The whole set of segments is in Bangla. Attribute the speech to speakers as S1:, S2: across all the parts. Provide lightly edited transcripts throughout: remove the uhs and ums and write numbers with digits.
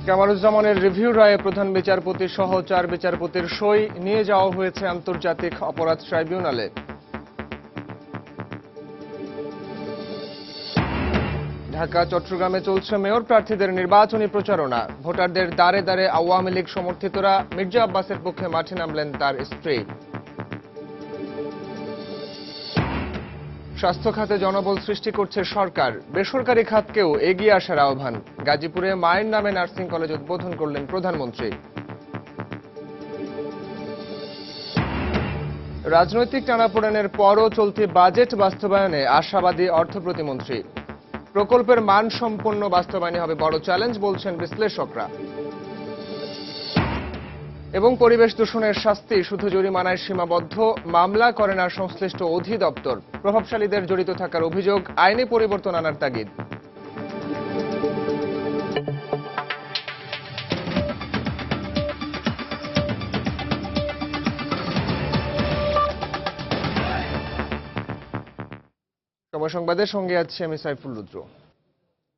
S1: কামারুজ্জামানের রিভিউ রায়ে প্রধান বিচারপতি সহ 4 বিচারপতির সই নিয়ে যাওয়া হয়েছে আন্তর্জাতিক অপরাধ ট্রাইব্যুনালে। ঢাকা চট্টগ্রামে চলছে মেয়র প্রার্থীদের নির্বাচনী প্রচারণা। ভোটারদের দ্বারে দ্বারে আওয়ামী লীগ সমর্থিতরা। মির্জা আব্বাসের পক্ষে মাঠে নামলেন তার স্ত্রী। স্বাস্থ্য খাতে জনবল সৃষ্টি করছে সরকার, বেসরকারি খাতকেও এগিয়ে আসার আহ্বান। গাজীপুরে মায়ের নামে নার্সিং কলেজ উদ্বোধন করলেন প্রধানমন্ত্রী। রাজনৈতিক টানাপোড়েনের পরও চলতি বাজেট বাস্তবায়নে আশাবাদী অর্থ প্রতিমন্ত্রী। প্রকল্পের মানসম্পন্ন বাস্তবায়নে হবে বড় চ্যালেঞ্জ বলছেন বিশ্লেষকরা। এবং পরিবেশ দূষণের শাস্তি শুধু জরিমানায় সীমাবদ্ধ, মামলা করে না সংশ্লিষ্ট অধিদপ্তর। প্রভাবশালীদের জড়িত থাকার অভিযোগ, আইনে পরিবর্তন আনার তাগিদ। সময় সংবাদের সঙ্গে আছি আমি সাইফুল রুদ্র।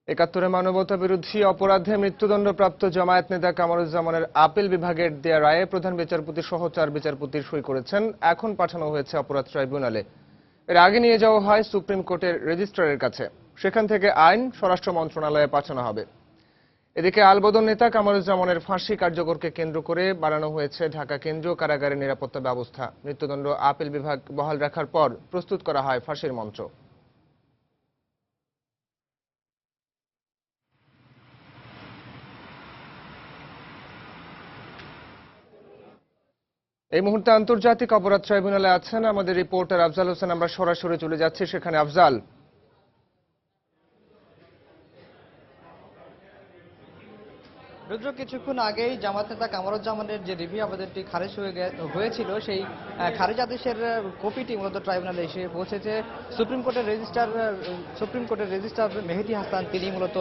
S1: ৭১ মানবতা বিরোধী অপরাধে মৃত্যুদণ্ডপ্রাপ্ত জামায়াত নেতা কামারুজ্জামানের আপিল বিভাগের দেয়া রায়ে প্রধান বিচারপতি সহ 4 বিচারপতির সই করেছেন। এখন পাঠানো হয়েছে অপরাধ ট্রাইব্যুনালে। এর আগে নিয়ে যাওয়া হয় সুপ্রিম কোর্টের রেজিস্ট্রারের কাছে, সেখান থেকে আইন স্বরাষ্ট্র মন্ত্রণালয়ে পাঠানো হবে। এদিকে আলবদর নেতা কামারুজ্জামানের ফাঁসি কার্যকরকে কেন্দ্র করে বাড়ানো হয়েছে ঢাকা কেন্দ্রীয় কারাগারের নিরাপত্তা ব্যবস্থা। মৃত্যুদণ্ড আপিল বিভাগ বহাল রাখার পর প্রস্তুত করা হয় ফাঁসির মঞ্চ। এই মুহূর্তে আন্তর্জাতিক অপরাধ ট্রাইব্যুনালে আছেন আমাদের রিপোর্টার আফজাল হোসেন। আমরা সরাসরি চলে যাচ্ছি সেখানে। আফজাল,
S2: রুদ্র, কিছুক্ষণ আগেই জামাত নেতা কামারুজ্জামানের যে রিভিউ আবেদনটি খারিজ হয়েছিল, সেই খারিজ আদেশের কপিটি মূলত ট্রাইব্যুনালে এসে পৌঁছেছে। সুপ্রিম কোর্টের রেজিস্ট্রার মেহেদী হাসান তিনি মূলত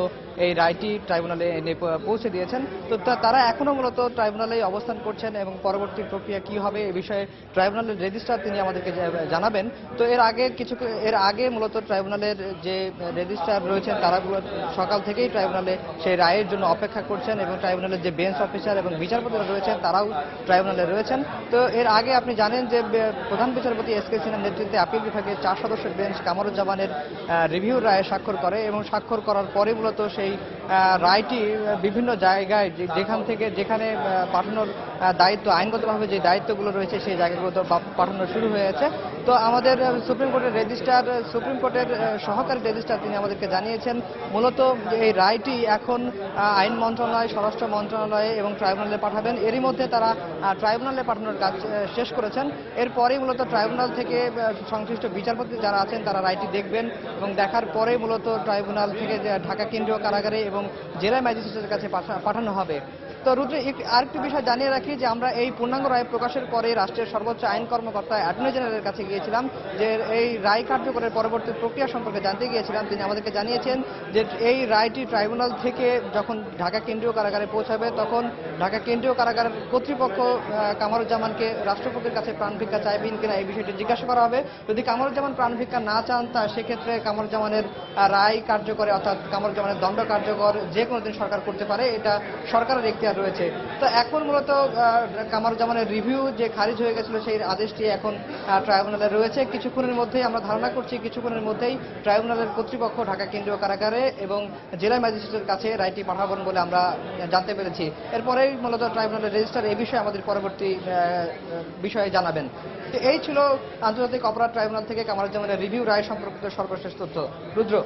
S2: এই রায়টি ট্রাইব্যুনালে এনে পৌঁছে দিয়েছেন। তো তারা এখনো মূলত ট্রাইব্যুনালে অবস্থান করছেন এবং পরবর্তী প্রক্রিয়া কি হবে এ বিষয়ে ট্রাইব্যুনালের রেজিস্ট্রার তিনি আমাদেরকে জানাবেন। তো এর আগে মূলত ট্রাইব্যুনালের যে রেজিস্ট্রার রয়েছেন তারা সকাল থেকেই ট্রাইব্যুনালে সেই রায়ের জন্য অপেক্ষা করছেন এবং ট্রাইব্যুনালের যে বেঞ্চ অফিসার এবং বিচারপতিরা রয়েছেন তারাও ট্রাইব্যুনালে রয়েছেন। তো এর আগে আপনি জানেন যে প্রধান বিচারপতি এস.কে সিনহার নেতৃত্বে আপিল বিভাগের 4 সদস্যের বেঞ্চ কামারুজ্জামানের রিভিউ রায়ে স্বাক্ষর করে এবং স্বাক্ষর করার পরে মূলত সেই রায়টি বিভিন্ন জায়গায় যেখানে পাঠানোর দায়িত্ব, আইনগতভাবে যে দায়িত্বগুলো রয়েছে সেই জায়গাগুলোতে পাঠানো শুরু হয়েছে। তো আমাদের সুপ্রিম কোর্টের সহকারী রেজিস্ট্রার তিনি আমাদেরকে জানিয়েছেন মূলত এই রায়টি এখন আইন মন্ত্রণালয়, স্বরাষ্ট্র মন্ত্রণালয়ে এবং ট্রাইব্যুনালে পাঠাবেন। এরই মধ্যে তারা ট্রাইব্যুনালে পাঠানোর কাজ শেষ করেছেন। এরপরেই মূলত ট্রাইব্যুনাল থেকে সংশ্লিষ্ট বিচারপতি যারা আছেন তারা রায়টি দেখবেন এবং দেখার পরে মূলত ট্রাইব্যুনাল থেকে ঢাকা কেন্দ্রীয় কারাগারে এবং জেলা ম্যাজিস্ট্রেটের কাছে পাঠানো হবে। তো রুদ্র, আরেকটি বিষয় জানিয়ে রাখি যে আমরা এই পূর্ণাঙ্গ রায় প্রকাশের পরে রাষ্ট্রের সর্বোচ্চ আইন কর্মকর্তা অ্যাটর্নি জেনারেলের কাছে গিয়েছিলাম, যে এই রায় কার্যকরের পরবর্তী প্রক্রিয়া সম্পর্কে জানতে গিয়েছিলাম। তিনি আমাদেরকে জানিয়েছেন যে এই রায়টি ট্রাইব্যুনাল থেকে যখন ঢাকা কেন্দ্রীয় কারাগারে পৌঁছাবে তখন ঢাকা কেন্দ্রীয় কারাগারের কর্তৃপক্ষ কামারুজ্জামানকে রাষ্ট্রপতির কাছে প্রাণ ভিক্ষা চাইবেন কিনা এই বিষয়টি জিজ্ঞাসা করা হবে। যদি কামারুজ্জামান প্রাণ ভিক্ষা না চান তা সেক্ষেত্রে কামারুজ্জামানের রায় কার্যকরে অর্থাৎ কামারুজ্জামানের দণ্ড কার্যকর যে কোনো দিন সরকার করতে পারে, এটা সরকারের এখতিয়ার রয়েছে। তো এখন মূলত কামারুজ্জামানের রিভিউ যে খারিজ হয়ে গেছিল সেই আদেশটি এখন ট্রাইব্যুনালে রয়েছে। কিছুক্ষণের মধ্যেই আমরা ধারণা করছি কিছুক্ষণের মধ্যেই ট্রাইব্যুনালের কর্তৃপক্ষ ঢাকা কেন্দ্রীয় কারাগারে এবং জেলা ম্যাজিস্ট্রেটের কাছে রায়টি পাঠাবেন বলে আমরা জানতে পেরেছি। এরপরেই মূলত ট্রাইব্যুনালের রেজিস্ট্রার এই বিষয়ে আমাদের পরবর্তী বিষয়ে জানাবেন। তো এই ছিল আন্তর্জাতিক অপরাধ ট্রাইব্যুনাল থেকে কামারুজ্জামানের রিভিউ রায় সম্পর্কিত সর্বশেষ তথ্য। রুদ্র।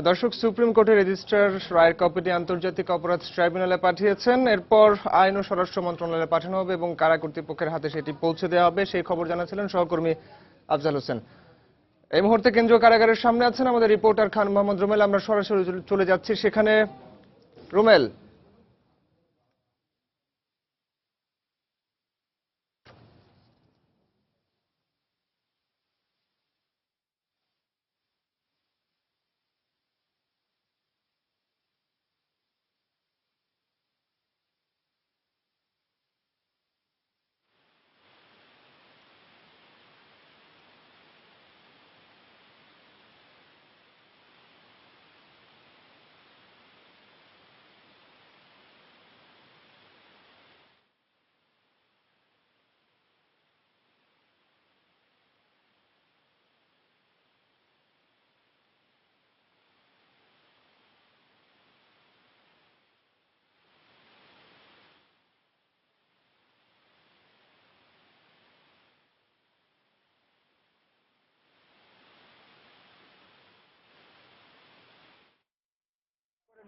S1: দর্শক, সুপ্রিম কোর্টের রেজিস্ট্রার রায়ের কপিটি আন্তর্জাতিক অপরাধ ট্রাইব্যুনালে পাঠিয়েছেন। এরপর আইন ও স্বরাষ্ট্র মন্ত্রণালয়ে পাঠানো হবে এবং কারা কর্তৃপক্ষের হাতে সেটি পৌঁছে দেওয়া হবে, সেই খবর জানাচ্ছিলেন সহকর্মী আফজাল হোসেন। এই মুহূর্তে কেন্দ্রীয় কারাগারের সামনে আছেন আমাদের রিপোর্টার খান মোহাম্মদ রুমেল। আমরা সরাসরি চলে যাচ্ছি সেখানে। রুমেল,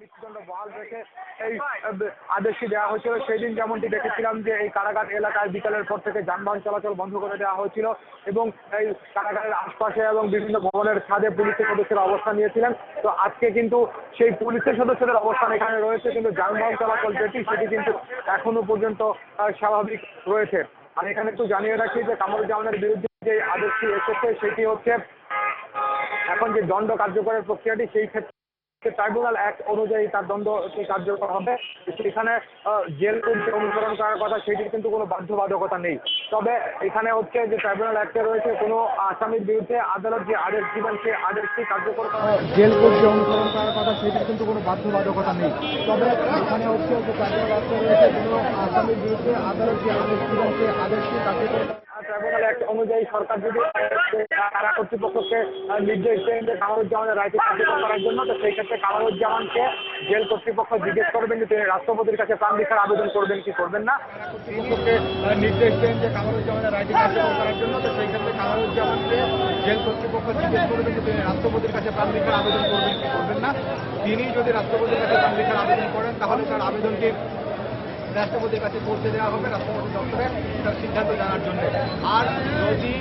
S3: মৃত্যুদণ্ড বহাল রেখে এই আদেশটি দেওয়া হয়েছিল। সেই দিন যেমনটি দেখেছিলাম যে এই কারাগার এলাকায় বিকালের পর থেকে যানবাহন চলাচল বন্ধ করে দেওয়া হয়েছিল এবং এই কারাগারের আশপাশে এবং বিভিন্ন ভবনের ছাদে পুলিশের সদস্যরা অবস্থান নিয়েছিলেন। তো আজকে কিন্তু সেই পুলিশের সদস্যদের অবস্থান এখানে রয়েছে, কিন্তু যানবাহন চলাচল যেটি সেটি কিন্তু এখনো পর্যন্ত স্বাভাবিক রয়েছে। আর এখানে একটু জানিয়ে রাখি যে কামরুজ্জামানের বিরুদ্ধে যে আদেশটি এসেছে সেটি হচ্ছে এখন যে দণ্ড কার্যকরের প্রক্রিয়াটি, সেই ক্ষেত্রে ট্রাইব্যুনাল অ্যাক্ট অনুযায়ী তার দণ্ডটি কার্যকর হবে। সেখানে জেল কোড অনুসরণ করার কথা সেটির কিন্তু কোনো বাধ্যবাধকতা নেই। তবে এখানে হচ্ছে যে ট্রাইব্যুনাল অ্যাক্টে রয়েছে কোনো আসামির বিরুদ্ধে আদালত যে আদেশ দিবেন সেই আদেশটি কার্যকর করা, জেল কোড যে অনুসরণ করার কথা সেটির কিন্তু কোনো বাধ্যবাধকতা নেই। তবে এখানে হচ্ছে যে ট্রাইব্যুনাল অ্যাক্টে রয়েছে কোনো আসামির বিরুদ্ধে আদালত যে আদেশ দিবেন সেই আদেশটি কার্যকর। ট্রাইব্যুনাল অ্যাক্ট অনুযায়ী সরকার যদি কারা কর্তৃপক্ষকে নির্দেশ দেন যে কামরুজ্জামানের রায়টি কার্যকর করার জন্য, তো সেই ক্ষেত্রে কামরুজ্জামানকে জেল কর্তৃপক্ষ জিজ্ঞেস করবেন যে তিনি রাষ্ট্রপতির কাছে প্রাণ ভিক্ষার আবেদন করবেন কি করবেন না। কর্তৃপক্ষকে নির্দেশ দেন যে কামরুজ্জামানের রায়টি কার্যকর করার জন্য, তো সেই ক্ষেত্রে কামরুজ্জামানকে জেল কর্তৃপক্ষ জিজ্ঞেস করবেন যে তিনি রাষ্ট্রপতির কাছে প্রাণ ভিক্ষার আবেদন করবেন কি করবেন না। তিনি যদি রাষ্ট্রপতির কাছে প্রাণ ভিক্ষার আবেদন করেন তাহলে তার আবেদনটি রাষ্ট্রপতির কাছে পৌঁছে দেওয়া হবে রাষ্ট্রপতি দপ্তরে তার সিদ্ধান্ত জানার জন্য। আর যদি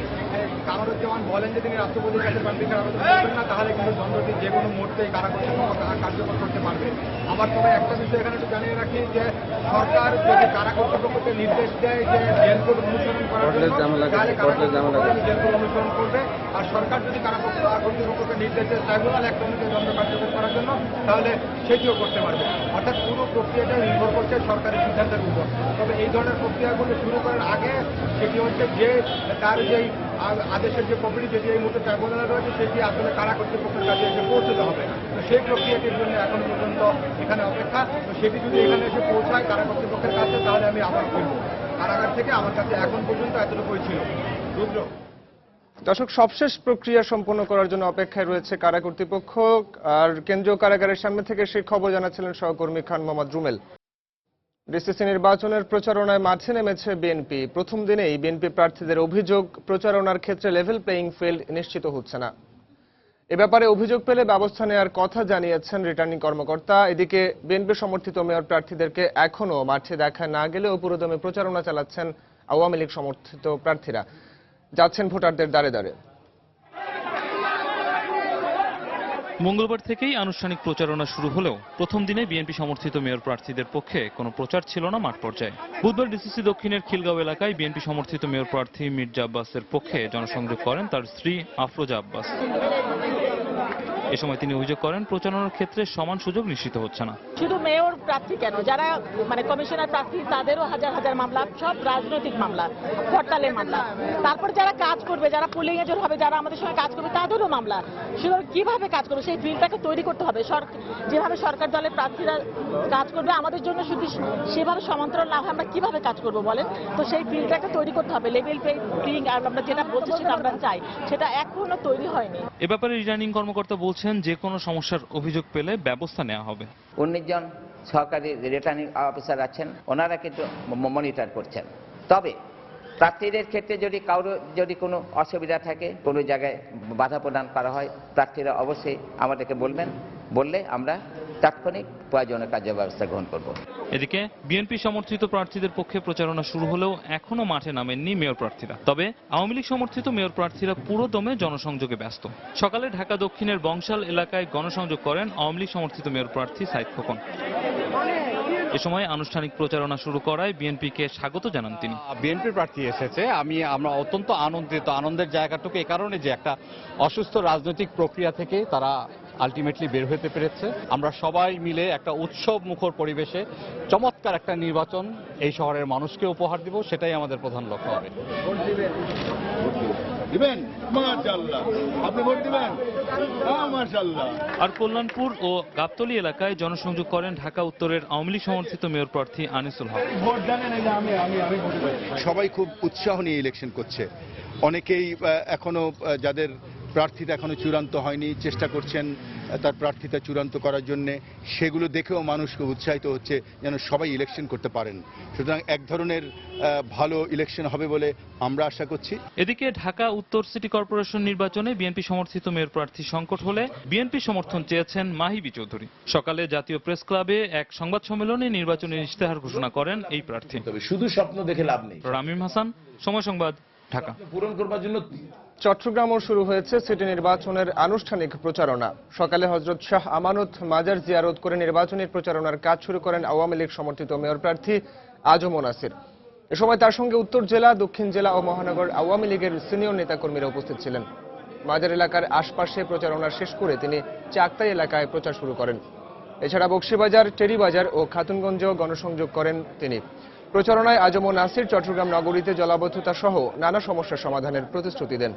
S3: কামরুজ্জামান বলেন যে তিনি রাষ্ট্রপতির কাছে প্রাণ ভিক্ষার আবেদন করবেন না, তাহলে কিন্তু দণ্ডটি যে কোনো মুহূর্তে কারা কর্তৃপক্ষ কার্যকর করতে পারবে। আবার তবে একটা বিষয় এখানে একটু জানিয়ে রাখি যে সরকার যদি কারা কর্তৃপক্ষকে নির্দেশ দেয় যে জেল কোড অনুসরণ করার জন্য, তাহলে কারা কর্তৃপক্ষ জেল কোড অনুসরণ করবে। আর সরকার যদি কারা কর্তৃপক্ষকে নির্দেশ দেয় ট্রাইব্যুনাল অ্যাক্ট অনুযায়ী দণ্ড কার্যকর করার জন্য, তাহলে সেটিও করতে পারবে। অর্থাৎ পুরো প্রক্রিয়াটা নির্ভর করছে সরকারের সিদ্ধান্তের উপর। তবে এই ধরনের প্রক্রিয়াগুলো শুরু করার আগে সেটি হচ্ছে যে তার যেই আদেশের যে কপিটি যেটি এই মুহূর্তে ট্রাইব্যুনালে রয়েছে সেটি আসলে কারা কর্তৃপক্ষের কাছে এসে পৌঁছতে হবে। তো সেই প্রক্রিয়াটির জন্য এখন পর্যন্ত এখানে অপেক্ষা। তো সেটি যদি এখানে এসে পৌঁছায় কারা কর্তৃপক্ষের কাছে, তাহলে আমি আবার ফিরব। কারাগার থেকে আমার কাছে এখন পর্যন্ত এতটুকুই ছিল। রুদ্র।
S1: দর্শক, সবশেষ প্রক্রিয়া সম্পন্ন করার জন্য অপেক্ষায় রয়েছে কারা কর্তৃপক্ষ। আর কেন্দ্রীয় কারাগারের সামনে থেকে সেই খবর জানাচ্ছিলেন সহকর্মী খান মোহাম্মদ রুমেল। ডিসিসি নির্বাচনের প্রচারণায় মাঠে নেমেছে বিএনপি। প্রথম দিনেই বিএনপি প্রার্থীদের অভিযোগ, প্রচারণার ক্ষেত্রে লেভেল প্লেইং ফিল্ড নিশ্চিত হচ্ছে না। এ ব্যাপারে অভিযোগ পেলে ব্যবস্থা নেওয়ার কথা জানিয়েছেন রিটার্নিং কর্মকর্তা। এদিকে বিএনপি সমর্থিত মেয়র প্রার্থীদেরকে এখনও মাঠে দেখা না গেলেও পুরোদমে প্রচারণা চালাচ্ছেন আওয়ামী লীগ সমর্থিত প্রার্থীরা, যাচ্ছেন ভোটারদের দ্বারে দ্বারে।
S4: মঙ্গলবার থেকেই আনুষ্ঠানিক প্রচারণা শুরু হলেও প্রথম দিনে বিএনপি সমর্থিত মেয়র প্রার্থীদের পক্ষে কোনো প্রচার ছিল না মাঠ পর্যায়ে। বুধবার ডিসিসি দক্ষিণের খিলগাঁও এলাকায় বিএনপি সমর্থিত মেয়র প্রার্থী মির্জা আব্বাসের পক্ষে জনসংযোগ করেন তার স্ত্রী আফরোজা আব্বাস। এ সময় তিনি অভিযোগ করেন প্রচারণার ক্ষেত্রে সমান সুযোগ নিশ্চিত হচ্ছে না।
S5: শুধু মেয়র প্রার্থী কেন, যারা কমিশনার প্রার্থী তাদেরও হাজার হাজার মামলা, সব রাজনৈতিক মামলা, হরতালের মামলা। তারপর যারা কাজ করবে, যারা পুলিং এজেন্ট হবে, যারা আমাদের সঙ্গে কাজ করবে, তাদেরও মামলা। শুধু কিভাবে কাজ করবে সেই ফিল্ডটাকে তৈরি করতে হবে। যেভাবে সরকার দলের প্রার্থীরা কাজ করবে আমাদের জন্য শুধু সেভাবে সমান্তরাল না হয় আমরা কিভাবে কাজ করব বলেন। তো সেই ফিল্ডটাকে তৈরি করতে হবে। লেভেল প্লেইং আমরা যেটা বলছি সেটা আমরা চাই, সেটা এখনো তৈরি হয়নি।
S4: এ ব্যাপারে রিটার্নিং কর্মকর্তা বলছেন যে কোনো সমস্যার অভিযোগ পেলে ব্যবস্থা নেওয়া হবে।
S6: 19 জন সরকারি রিটার্নিং অফিসার আছেন, ওনারা কিন্তু মনিটর করছেন। তবে প্রার্থীদের ক্ষেত্রে যদি কোনো অসুবিধা থাকে, কোনো জায়গায় বাধা প্রদান করা হয়, প্রার্থীরা অবশ্যই আমাদেরকে বলবেন, বললে আমরা তাৎক্ষণিক প্রয়োজনীয় কার্যব্যবস্থা গ্রহণ করব।
S4: এদিকে বিএনপি সমর্থিত প্রার্থীদের পক্ষে প্রচারণা শুরু হলেও এখনো মাঠে নামেননি মেয়র প্রার্থীরা। তবে আওয়ামী লীগ সমর্থিত মেয়র প্রার্থীরা পুরো দমে জনসংযোগে ব্যস্ত। সকালে ঢাকা দক্ষিণের বংশাল এলাকায় গণসংযোগ করেন আওয়ামী লীগ সমর্থিত মেয়র প্রার্থী সাইদ খোকন। এ সময় আনুষ্ঠানিক প্রচারণা শুরু করায় বিএনপিকে স্বাগত জানান তিনি।
S7: বিএনপি প্রার্থী এসেছে, আমরা অত্যন্ত আনন্দিত। আনন্দের জায়গাটুকু এ কারণে যে একটা অসুস্থ রাজনৈতিক প্রক্রিয়া থেকে তারা আলটিমেটলি বের হতে পেরেছে। আমরা সবাই মিলে একটা উৎসব মুখর পরিবেশে চমৎকার একটা নির্বাচন এই শহরের মানুষকে উপহার দিব, সেটাই আমাদের প্রধান লক্ষ্য হবে।
S4: আর কল্যাণপুর ও গাবতলী এলাকায় জনসংযোগ করেন ঢাকা উত্তরের আওয়ামী লীগ সমর্থিত মেয়র প্রার্থী আনিসুল হক।
S8: সবাই খুব উৎসাহ নিয়ে ইলেকশন করছে। অনেকেই এখনো যাদের প্রার্থিতা এখনো চূড়ান্ত হয়নি, চেষ্টা করছেন তার প্রার্থিতা চূড়ান্ত করার জন্য। সেগুলো দেখেও মানুষকে উৎসাহিত হচ্ছে যেন সবাই ইলেকশন করতে পারেন। সুতরাং এক ধরনের ভালো ইলেকশন হবে বলে আমরা আশা করছি।
S4: এদিকে ঢাকা উত্তর সিটি কর্পোরেশন নির্বাচনে বিএনপি সমর্থিত মেয়র প্রার্থী সংকট হলে বিএনপি সমর্থন চেয়েছেন মাহিবি চৌধুরী। সকালে জাতীয় প্রেস ক্লাবে এক সংবাদ সম্মেলনে নির্বাচনের ইশতেহার ঘোষণা করেন এই প্রার্থী।
S9: শুধু স্বপ্ন দেখে লাভ নেই।
S4: রামিম হাসান, সময় সংবাদ, ঢাকা।
S9: পূরণ করবার জন্য
S1: চট্টগ্রামও শুরু হয়েছে সিটি নির্বাচনের আনুষ্ঠানিক প্রচারণা। সকালে হযরত শাহ আমানত মাজার জিয়ারত করে নির্বাচনী প্রচারণার কাজ শুরু করেন আওয়ামী লীগ সমর্থিত মেয়র প্রার্থী আজম নাসির। এ সময় তার সঙ্গে উত্তর জেলা, দক্ষিণ জেলা ও মহানগর আওয়ামী লীগের সিনিয়র নেতাকর্মীরা উপস্থিত ছিলেন। মাজার এলাকার আশপাশে প্রচারণা শেষ করে তিনি চাকতাই এলাকায় প্রচার শুরু করেন। এছাড়া বকশীবাজার, টেরিবাজার ও খাতুনগঞ্জেও গণসংযোগ করেন তিনি। প্রচারণায় আজম নাসির চট্টগ্রাম নগরীতে জলাবদ্ধতা সহ নানা সমস্যার সমাধানের প্রতিশ্রুতি দেন।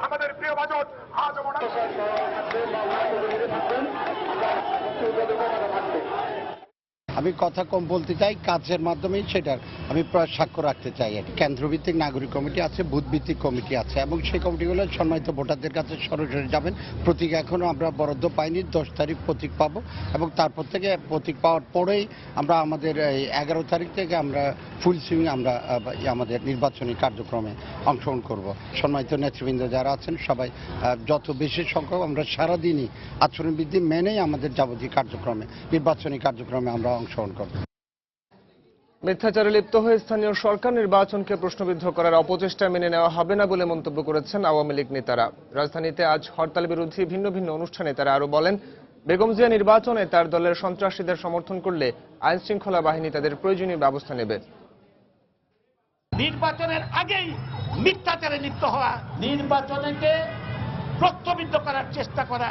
S3: আমাদের প্রিয় বাজট আজম
S10: আমি কথা কম বলতে চাই, কাজের মাধ্যমেই সেটার আমি সাক্ষ্য রাখতে চাই। কেন্দ্রভিত্তিক নাগরিক কমিটি আছে, বুথভিত্তিক কমিটি আছে এবং সেই কমিটিগুলো সম্মানিত ভোটারদের কাছে সরাসরি যাবেন। প্রতীক এখনও আমরা বরাদ্দ পাইনি, 10 তারিখ প্রতীক পাবো এবং তারপর থেকে প্রতীক পাওয়ার পরেই আমরা আমাদের 11 তারিখ থেকে আমরা ফুল সুইং আমরা আমাদের নির্বাচনী কার্যক্রমে অংশগ্রহণ করব। সম্মানিত নেতৃবৃন্দ যারা আছেন সবাই যত বেশি সংখ্যক আমরা সারাদিনই আচরণবিধি মেনেই আমাদের যাবতীয় কার্যক্রমে নির্বাচনী কার্যক্রমে আমরা অংশগ্রহণ করব।
S1: মিথ্যাচারে লিপ্ত হয়ে স্থানীয় সরকার নির্বাচনকে প্রশ্নবিদ্ধ করার অপচেষ্টা মেনে নেওয়া হবে না বলে মন্তব্য করেছেন আওয়ামী লীগ নেতারা। রাজধানীতে আজ হরতাল বিরোধী ভিন্ন ভিন্ন অনুষ্ঠানে তারা আরো বলেন, বেগম জিয়া নির্বাচনে তার দলের সন্ত্রাসীদের সমর্থন করলে আইন শৃঙ্খলা বাহিনী তাদের প্রয়োজনীয় ব্যবস্থা নেবে।
S11: নির্বাচনের আগেই মিথ্যাচারে লিপ্ত হওয়া, নির্বাচনকে প্রশ্নবিদ্ধ করার চেষ্টা করা,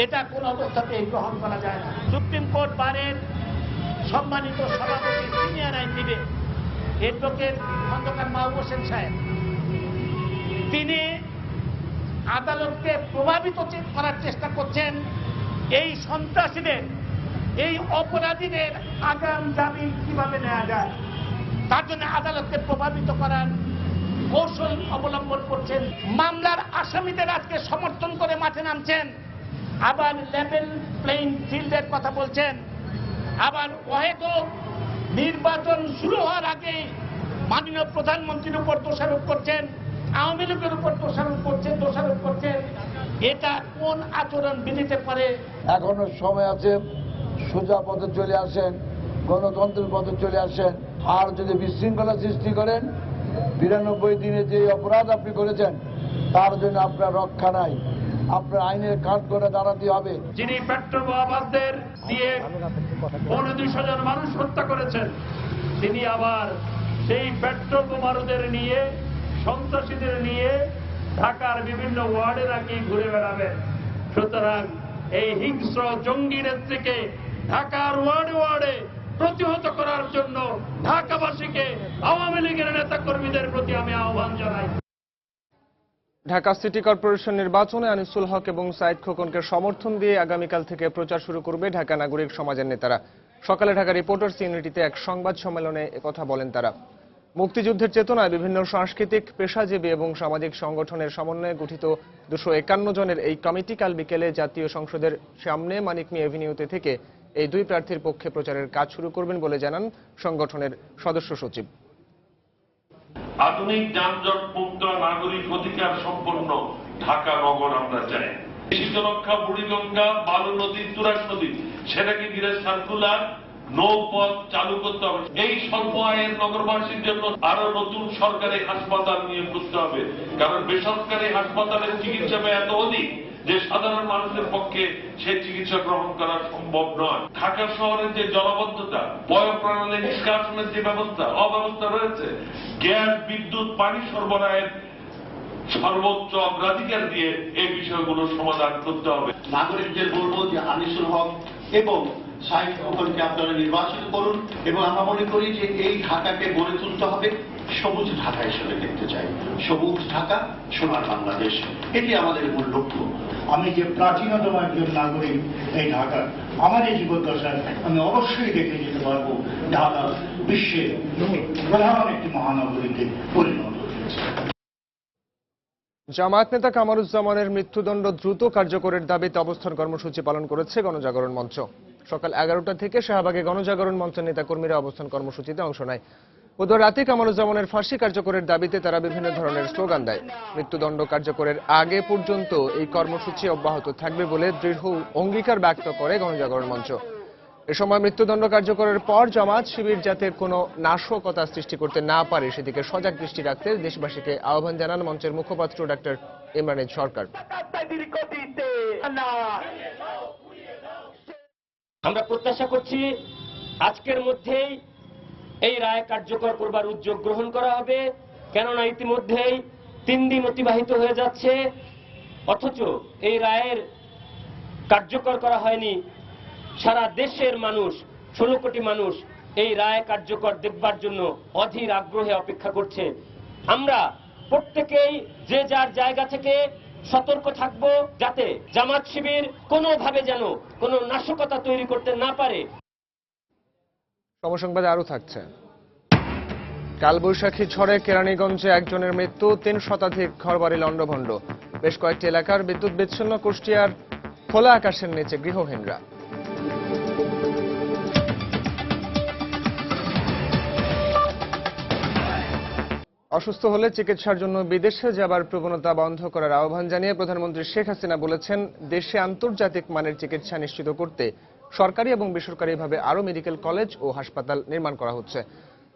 S11: এটা কোন অবস্থাতেই গ্রহণ করা যায় না। সুপ্রিম কোর্ট বারের সম্মানিত সভাপতি সিনিয়র আইনজীবী অ্যাডভোকেট খন্দকার মাহবুব হোসেন সাহেব, তিনি আদালতকে প্রভাবিত করার চেষ্টা করছেন এই সন্ত্রাসীদের, এই অপরাধীদের আগাম জামিন কিভাবে নেওয়া যায়, তার জন্য আদালতকে প্রভাবিত করার কৌশল অবলম্বন করছেন। মামলার আসামিদের আজকে সমর্থন করে মাঠে নামছেন, আবার লেভেল প্লেইং ফিল্ডের কথা বলছেন, আবার হয়তো নির্বাচন শুরু হওয়ার আগে মাননীয় প্রধানমন্ত্রীর উপর দোষারোপ করছেন, আওয়ামী লীগের উপর দোষারোপ করছেন। এটা কোন আচরণ বিধিতে পারে?
S12: এখনো সময় আছে, সোজা পথে চলে আসেন, গণতন্ত্রের পথে চলে আসেন। আর যদি বিশৃঙ্খলা সৃষ্টি করেন, 92 দিনে যে অপরাধ আপনি করেছেন তার জন্য আপনার রক্ষা নাই, আপনার আইনের কাঠ করে দাঁড়াতে হবে।
S11: যিনি পেট্রোল বোমাবাজদের দিয়ে 200 জন মানুষ হত্যা করেছেন, তিনি আবার সেই পেট্রোল বোমারুদের নিয়ে, সন্ত্রাসীদের নিয়ে ঢাকার বিভিন্ন ওয়ার্ডে নাকি ঘুরে বেড়াবেন। সুতরাং এই হিংস্র জঙ্গি নেত্রীকে ঢাকার ওয়ার্ডে ওয়ার্ডে প্রতিহত করার জন্য ঢাকাবাসীকে, আওয়ামী লীগের নেতা কর্মীদের প্রতি আমি আহ্বান জানাই।
S1: ঢাকা সিটি কর্পোরেশন নির্বাচনে আনিসুল হক এবং সাইদ খোকনকে সমর্থন দিয়ে আগামীকাল থেকে প্রচার শুরু করবে ঢাকা নাগরিক সমাজের নেতারা। সকালে ঢাকা রিপোর্টার্স ইউনিটিতে এক সংবাদ সম্মেলনে একথা বলেন তারা। মুক্তিযুদ্ধের চেতনায় বিভিন্ন সাংস্কৃতিক, পেশাজীবী এবং সামাজিক সংগঠনের সমন্বয়ে গঠিত 251 জনের এই কমিটি কাল বিকেলে জাতীয় সংসদের সামনে মানিক মিয়া এভিনিউতে থেকে এই দুই প্রার্থীর পক্ষে প্রচারের কাজ শুরু করবেন বলে জানান সংগঠনের সদস্য সচিব।
S13: আধুনিক যানজট মুক্ত নাগরিক অধিকার সম্পন্ন ঢাকা নগর আমরা চাই। শীতলক্ষা, বুড়িগঙ্গা, বালু নদী, তুরাগ নদী, সেটাকে ঘিরে সার্কুলার নৌপথ চালু করতে হবে। এই স্বল্প আয়ের নগরবাসীর জন্য আরো নতুন সরকারি হাসপাতাল নিয়োগ করতে হবে, কারণ বেসরকারি হাসপাতালের চিকিৎসা ব্যয় এত অধিক যে সাধারণ মানুষের পক্ষে সেই চিকিৎসা গ্রহণ করা সম্ভব নয়। ঢাকা শহরের যে জলাবদ্ধতা, পয় প্রণালী নিষ্কাশনের যে অব্যবস্থা রয়েছে, গ্যাস, বিদ্যুৎ, পানি সরবরাহের সর্বোচ্চ অগ্রাধিকার দিয়ে এই বিষয়গুলো সমাধান করতে হবে।
S14: নাগরিকদের বলবো যে আনিসুল হক এবং সাইদ খোকনকে আপনারা নির্বাচিত করুন এবং আমরা মনে করি যে এই ঢাকাকে গড়ে তুলতে হবে সবুজ ঢাকা হিসেবে দেখতে চাই। সবুজ ঢাকা, সোনার বাংলাদেশ, এটি আমাদের মূল লক্ষ্য। আমি যে প্রাচীনতম একজন নাগরিক এই ঢাকার, আমার এই জীবদ্দশায় আমি অবশ্যই দেখে যেতে পারবো ঢাকা বিশ্বের প্রধান একটি মহানগরীতে পরিণত হয়েছে।
S1: জামায়াত নেতা কামারুজ্জামানের মৃত্যুদণ্ড দ্রুত কার্যকরের দাবিতে অবস্থান কর্মসূচি পালন করেছে গণজাগরণ মঞ্চ। সকাল 11টা থেকে শাহবাগে গণজাগরণ মঞ্চের নেতাকর্মীরা অবস্থান কর্মসূচিতে অংশ নেয়। বুধবার রাতে কামারুজ্জামানের ফাঁসি কার্যকরের দাবিতে তারা বিভিন্ন ধরনের স্লোগান দেয়। মৃত্যুদণ্ড কার্যকরের আগে পর্যন্ত এই কর্মসূচি অব্যাহত থাকবে বলে দৃঢ় অঙ্গীকার ব্যক্ত করে গণজাগরণ মঞ্চ। এ সময় মৃত্যুদণ্ড কার্যকরের পর জামাত শিবির যাতে কোনো নাশকতা সৃষ্টি করতে না পারে সেদিকে সজাগ দৃষ্টি রাখতে দেশবাসীকে আহ্বান জানান মঞ্চের মুখপাত্র ডক্টর ইমরান সরকার।
S15: আমরা প্রত্যাশা করছি আজকের মধ্যেই এই রায় কার্যকর করবার উদ্যোগ গ্রহণ করা হবে, কেননা ইতিমধ্যেই 3 দিন অতিবাহিত হয়ে যাচ্ছে, অথচ এই রায়ের কার্যকর করা হয়নি। সারা দেশের মানুষ, 16 কোটি মানুষ এই রায় কার্যকর দেখবার জন্য অধীর আগ্রহে অপেক্ষা করছে। আমরা প্রত্যেকেই যে যার জায়গা থেকে সতর্ক থাকব, যাতে জামাত শিবির কোনোভাবে যেন কোনো নাশকতা তৈরি করতে না পারে।
S1: সমসংবাদে আরো থাকছে। কালবৈশাখী ঝড়ে কেরানীগঞ্জে একজনের মৃত্যু, 3 শতাধিক ঘরবাড়ি লণ্ডভণ্ড। বেশ কয়েকটি এলাকার বিদ্যুৎ বিচ্ছিন্ন। কুষ্টিয়ার খোলা আকাশের নিচে গৃহহীনরা। অসুস্থ হলে চিকিৎসার জন্য বিদেশে যাবার প্রবণতা বন্ধ করার আহ্বান জানিয়ে প্রধানমন্ত্রী শেখ হাসিনা বলেছেন, দেশে আন্তর্জাতিক মানের চিকিৎসা নিশ্চিত করতে সরকারি এবং বেসরকারিভাবে আরও মেডিকেল কলেজ ও হাসপাতাল নির্মাণ করা হচ্ছে।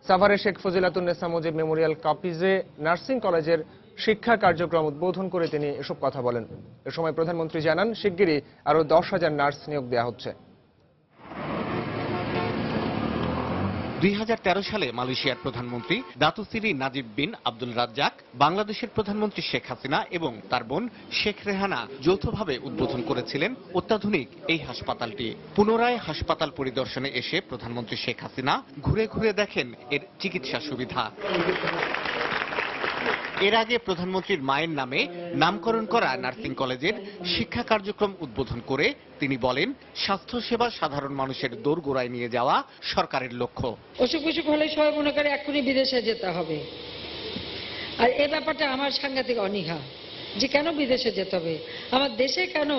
S1: সাভারে শেখ ফজিলাতুন্নেসা মুজিব মেমোরিয়াল কাপিজে নার্সিং কলেজের শিক্ষা কার্যক্রম উদ্বোধন করে তিনি এসব কথা বলেন। এ সময় প্রধানমন্ত্রী জানান, শিগগিরই আরও 10,000 নার্স নিয়োগ দেওয়া হচ্ছে।
S16: 2013 সালে মালয়েশিয়ার প্রধানমন্ত্রী দাতু সিরি নাজিব বিন আব্দুল রাজ্জাক, বাংলাদেশের প্রধানমন্ত্রী শেখ হাসিনা এবং তার বোন শেখ রেহানা যৌথভাবে উদ্বোধন করেছিলেন অত্যাধুনিক এই হাসপাতালটি। পুনরায় হাসপাতাল পরিদর্শনে এসে প্রধানমন্ত্রী শেখ হাসিনা ঘুরে ঘুরে দেখেন এর চিকিৎসা সুবিধা। এর আগে প্রধানমন্ত্রীর মায়ের নামে নামকরণ করা নার্সিং কলেজের শিক্ষা কার্যক্রম উদ্বোধন করে তিনি বলেন, স্বাস্থ্যসেবা সাধারণ মানুষের দোরগোড়ায় নিয়ে যাওয়া সরকারের লক্ষ্য।
S17: অসুখ বিসুখ হলে সবাই মনে করে এক্ষুনি বিদেশে যেতে হবে, আর এই ব্যাপারটা আমার সাংঘাতিক অনীহা যে কেন বিদেশে যেতে হবে, আমার দেশে কেন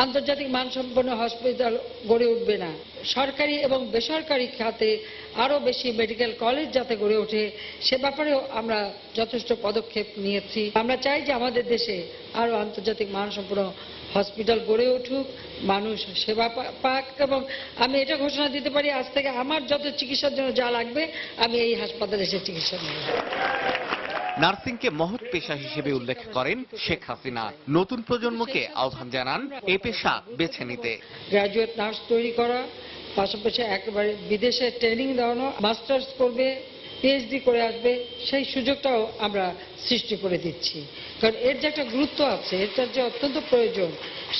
S17: আন্তর্জাতিক মানসম্পন্ন হসপিটাল গড়ে উঠবে না। সরকারি এবং বেসরকারি খাতে আরও বেশি মেডিকেল কলেজ যাতে গড়ে ওঠে সে ব্যাপারেও আমরা যথেষ্ট পদক্ষেপ নিয়েছি। আমরা চাই যে আমাদের দেশে আরও আন্তর্জাতিক মানসম্পন্ন হসপিটাল গড়ে উঠুক, মানুষ সেবা পাক, এবং আমি এটা ঘোষণা দিতে পারি আজ থেকে আমার যত চিকিৎসার জন্য যা লাগবে আমি এই হাসপাতালে এসে চিকিৎসা নেব।
S16: নার্সিংকে মহৎ পেশা হিসেবে উল্লেখ করেন শেখ হাসিনা। নতুন প্রজন্মকে আহ্বান জানান এ পেশা বেছে নিতে।
S17: গ্র্যাজুয়েট নার্স তৈরি করা, পাশাপাশি একেবারে বিদেশে ট্রেনিং দেওয়ানো, মাস্টার্স করবে, পিএইচডি করে আসবে, সেই সুযোগটাও আমরা সৃষ্টি করে দিচ্ছি। কারণ এর যে একটা গুরুত্ব আছে, এটার যে অত্যন্ত প্রয়োজন,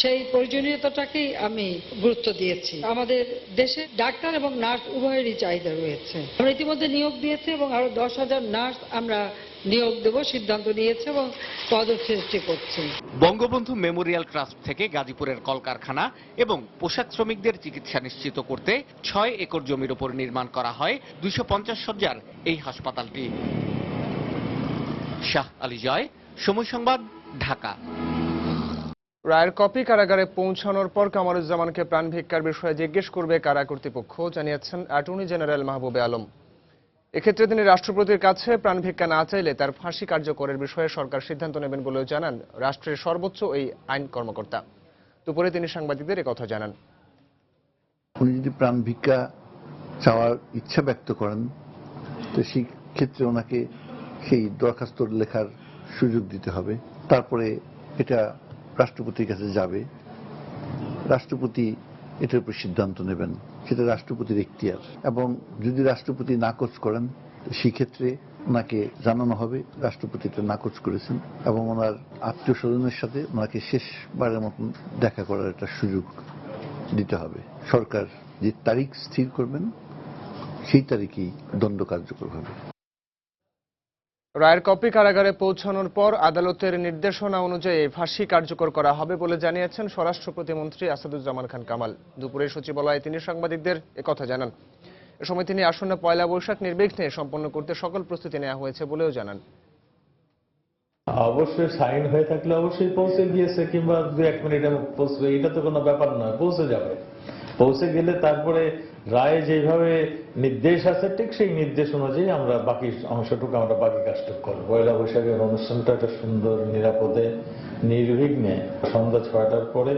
S17: সেই প্রয়োজনীয়তাটাকেই আমি গুরুত্ব দিয়েছি। আমাদের দেশে ডাক্তার এবং নার্স উভয়েরই চাহিদা রয়েছে। আমরা ইতিমধ্যে নিয়োগ দিয়েছি এবং আরো 10,000 নার্স আমরা নিয়োগ দেব সিদ্ধান্ত নিয়েছে এবং পদ সৃষ্টি করছে।
S16: বঙ্গবন্ধু মেমোরিয়াল ট্রাস্ট থেকে গাজীপুরের কলকারখানা এবং পোশাক শ্রমিকদের চিকিৎসা নিশ্চিত করতে 6 একর জমির উপর নির্মাণ করা হয় 250 শয্যার এই হাসপাতালটি। শাহ আলী জয়, সময় সংবাদ, ঢাকা।
S1: রায়ের কপি কারাগারে পৌঁছানোর পর কামারুজ্জামানকে প্রাণ ভিক্ষার বিষয়ে জিজ্ঞেস করবে কারা কর্তৃপক্ষ, জানিয়েছেন অ্যাটর্নি জেনারেল মাহবুবে আলম। এক্ষেত্রে তিনি রাষ্ট্রপতির কাছে প্রাণ ভিক্ষা না চাইলে তার ফাঁসি কার্যকরের বিষয়ে সরকার সিদ্ধান্ত নেবেন বলেও জানান রাষ্ট্রের সর্বোচ্চ এই আইন কর্মকর্তা। দুপুরে তিনি সাংবাদিকদের একথা জানান।
S18: উনি যদি প্রাণ ভিক্ষা চাওয়ার ইচ্ছা ব্যক্ত করেন তো সেই ক্ষেত্রে ওনাকে সেই দরখাস্ত লেখার সুযোগ দিতে হবে। তারপরে এটা রাষ্ট্রপতির কাছে যাবে, রাষ্ট্রপতি এটার উপর সিদ্ধান্ত নেবেন, সেটা রাষ্ট্রপতির এখতিয়ার। এবং যদি রাষ্ট্রপতি নাকচ করেন সেই ক্ষেত্রে ওনাকে জানানো হবে রাষ্ট্রপতি এটা নাকচ করেছেন এবং ওনার আত্মীয় স্বজনের সাথে ওনাকে শেষবারের মতন দেখা করার একটা সুযোগ দিতে হবে। সরকার যে তারিখ স্থির করবেন সেই তারিখেই দণ্ড কার্যকর হবে।
S1: রায়ের কপি কারাগারে পৌঁছানোর পর আদালতের নির্দেশনা অনুযায়ী ফাঁসি কার্যকর করা হবে বলে জানিয়েছেন স্বরাষ্ট্র প্রতিমন্ত্রী আসাদুজ্জামান খান কামাল। দুপুরে সচিবালয়ে তিনি সাংবাদিকদের একথা জানান। এ সময় তিনি আসন্ন পয়লা বৈশাখ নির্বিঘ্নে সম্পন্ন করতে সকল প্রস্তুতি নেওয়া হয়েছে বলেও জানান।
S19: অবশ্যই সাইন হয়ে থাকলে অবশ্যই পৌঁছে গিয়েছে, কিংবা 2-1 মিনিটে পৌঁছবে, এটা তো কোনো ব্যাপার নয়, পৌঁছে যাবে। পৌঁছে গেলে তারপরে রায়ে যেভাবে নির্দেশ আছে ঠিক সেই নির্দেশ অনুযায়ী আমরা বাকি অংশটুকু আমরা বাকি কাজটুকু করবো। পয়লা বৈশাখের অনুষ্ঠানটা একটা সুন্দর নিরাপদে নির্বিঘ্নে সন্ধ্যা 6টার পরে